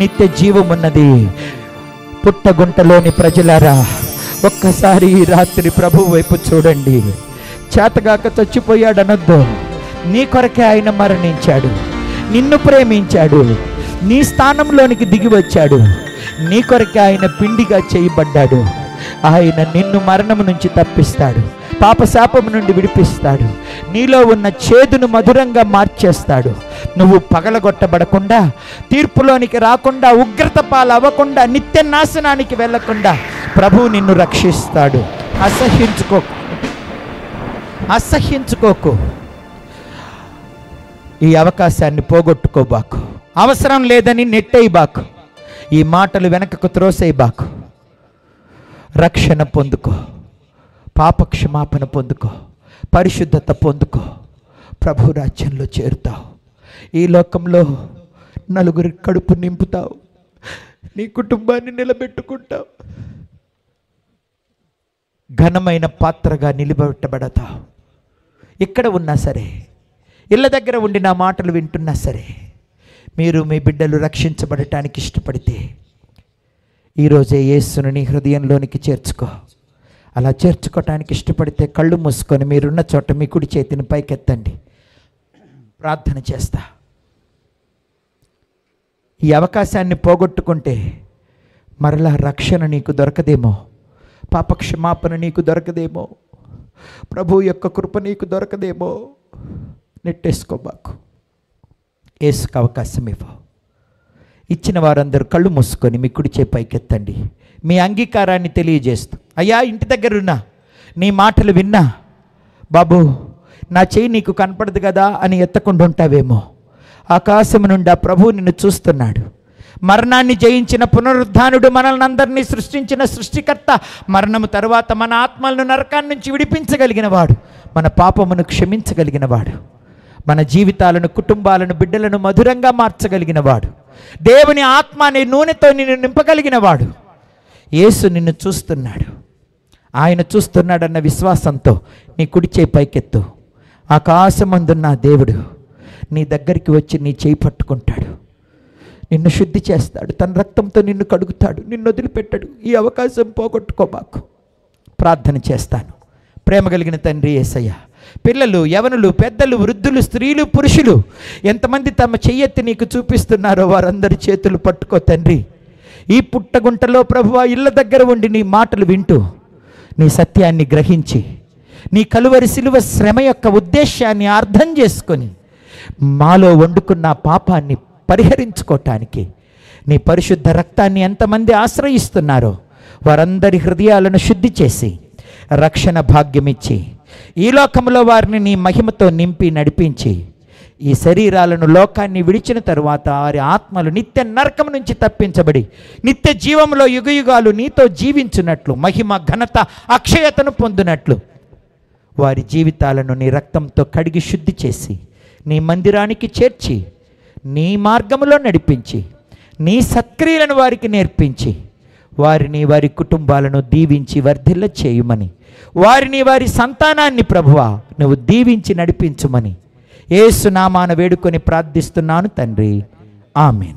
నిత్య జీవమున్నది. పుట్టగుంటలోని ప్రజలారా, ఒక్కసారి ఈ రాత్రి ప్రభు వైపు చూడండి. చేతగాక చచ్చిపోయాడనొద్దు. నీ కొరకే ఆయన మరణించాడు. నిన్ను ప్రేమించాడు. నీ స్థానంలోనికి దిగి వచ్చాడు. నీ కొరకే ఆయన పిండిగా చేయబడ్డాడు. ఆయన నిన్ను మరణము నుంచి తప్పిస్తాడు. పాపశాపము నుండి విడిపిస్తాడు. నీలో ఉన్న చేదును మధురంగా మార్చేస్తాడు. నువ్వు పగలగొట్టబడకుండా, తీర్పులోనికి రాకుండా, ఉగ్రత పాలు అవ్వకుండా, నిత్య నాశనానికి వెళ్ళకుండా ప్రభువు నిన్ను రక్షిస్తాడు. అసహ్యించుకోకు. ఈ అవకాశాన్ని పోగొట్టుకోబాకు. అవసరం లేదని నెట్టేయబాకు. ఈ మాటలు వెనకకు త్రోసేయబాకు. రక్షణ పొందుకో, పాపక్షమాపణ పొందుకో, పరిశుద్ధత పొందుకో. ప్రభు రాజ్యంలో చేరుతావు. ఈ లోకంలో నలుగురి కడుపు నింపుతావు. నీ కుటుంబాన్ని నిలబెట్టుకుంటావు. ఘనమైన పాత్రగా నిలబెట్టబడతావు. ఇక్కడ ఉన్నా సరే, ఇళ్ళ దగ్గర ఉండి నా మాటలు వింటున్నా సరే, మీరు మీ బిడ్డలు రక్షించబడటానికి ఇష్టపడితే ఈరోజే యేసును నీ హృదయంలోనికి చేర్చుకో. అలా చేర్చుకోవటానికి ఇష్టపడితే కళ్ళు మూసుకొని మీరున్న చోట మీ కుడి చేతిని పైకెత్తండి. ప్రార్థన చేస్తా. ఈ అవకాశాన్ని పోగొట్టుకుంటే మరలా రక్షణ నీకు దొరకదేమో. పాపక్షమాపణ నీకు దొరకదేమో, ప్రభు యొక్క కృప నీకు దొరకదేమో. నెట్టేసుకోబాకు. యేసుకు అవకాశం ఇవ్వు. ఇచ్చిన వారందరూ కళ్ళు మూసుకొని మీ కుడి చేయి పైకెత్తండి. మీ అంగీకారాన్ని తెలియజేస్తూ, అయ్యా ఇంటి దగ్గరున్నా, నీ మాటలు విన్నా, బాబు నా చేయి నీకు కనపడదు కదా అని ఎత్తకుండా ఉంటావేమో. ఆకాశం నుండి ఆ ప్రభువు నిన్ను చూస్తున్నాడు. మరణాన్ని జయించిన పునరుద్ధానుడు, మనల్ని అందరినీ సృష్టించిన సృష్టికర్త, మరణము తర్వాత మన ఆత్మలను నరకాన్ని నుంచి విడిపించగలిగిన వాడు, మన పాపమును క్షమించగలిగిన వాడు, మన జీవితాలను, కుటుంబాలను, బిడ్డలను మధురంగా మార్చగలిగిన వాడు, దేవుని ఆత్మ అనే నూనెతో నిన్ను నింపగలిగిన వాడు. యేసు నిన్ను చూస్తున్నాడు. ఆయన చూస్తున్నాడన్న విశ్వాసంతో నీ కుడి చేయి పైకెత్తు. ఆకాశమందున్న దేవుడు నీ దగ్గరికి వచ్చి నీ చేయి పట్టుకుంటాడు, నిన్ను శుద్ధి చేస్తాడు, తన రక్తంతో నిన్ను కడుగుతాడు, నిన్ను వదిలిపెట్టాడు. ఈ అవకాశం పోగొట్టుకోబాకు. ప్రార్థన చేస్తాను. ప్రేమ కలిగిన తండ్రి యేసయ్య, పిల్లలు, యవనులు, పెద్దలు, వృద్ధులు, స్త్రీలు, పురుషులు ఎంతమంది తమ చెయ్యెత్తి నీకు చూపిస్తున్నారో వారందరి చేతులు పట్టుకో తండ్రి. ఈ పుట్టగుంటలో ప్రభువా ఇళ్ళ దగ్గర ఉండి నీ మాటలు వింటూ, నీ సత్యాన్ని గ్రహించి, నీ కలువరి శిలువ శ్రమ యొక్క ఉద్దేశాన్ని అర్థం చేసుకొని, మాలో వండుకున్న పాపాన్ని పరిహరించుకోవటానికి నీ పరిశుద్ధ రక్తాన్ని ఎంతమంది ఆశ్రయిస్తున్నారో వారందరి హృదయాలను శుద్ధి చేసి, రక్షణ భాగ్యమిచ్చి, ఈ లోకంలో వారిని నీ మహిమతో నింపి నడిపించి, ఈ శరీరాలను లోకాన్ని విడిచిన తరువాత వారి ఆత్మలు నిత్య నరకం నుంచి తప్పించబడి నిత్య జీవంలో యుగయుగాలు నీతో జీవించున్నట్లు, మహిమ, ఘనత, అక్షయతను పొందినట్లు వారి జీవితాలను నీ రక్తంతో కడిగి శుద్ధి చేసి, నీ మందిరానికి చేర్చి, నీ మార్గములో నడిపించి, నీ సత్క్రియలను వారికి నేర్పించి, వారిని, వారి కుటుంబాలను దీవించి వర్ధిల్ల చేయుమని, వారిని, వారి సంతానాన్ని ప్రభువా నువ్వు దీవించి నడిపించుమని యేసు నామాన వేడుకొని ప్రార్థిస్తున్నాను తండ్రి. ఆమేన్.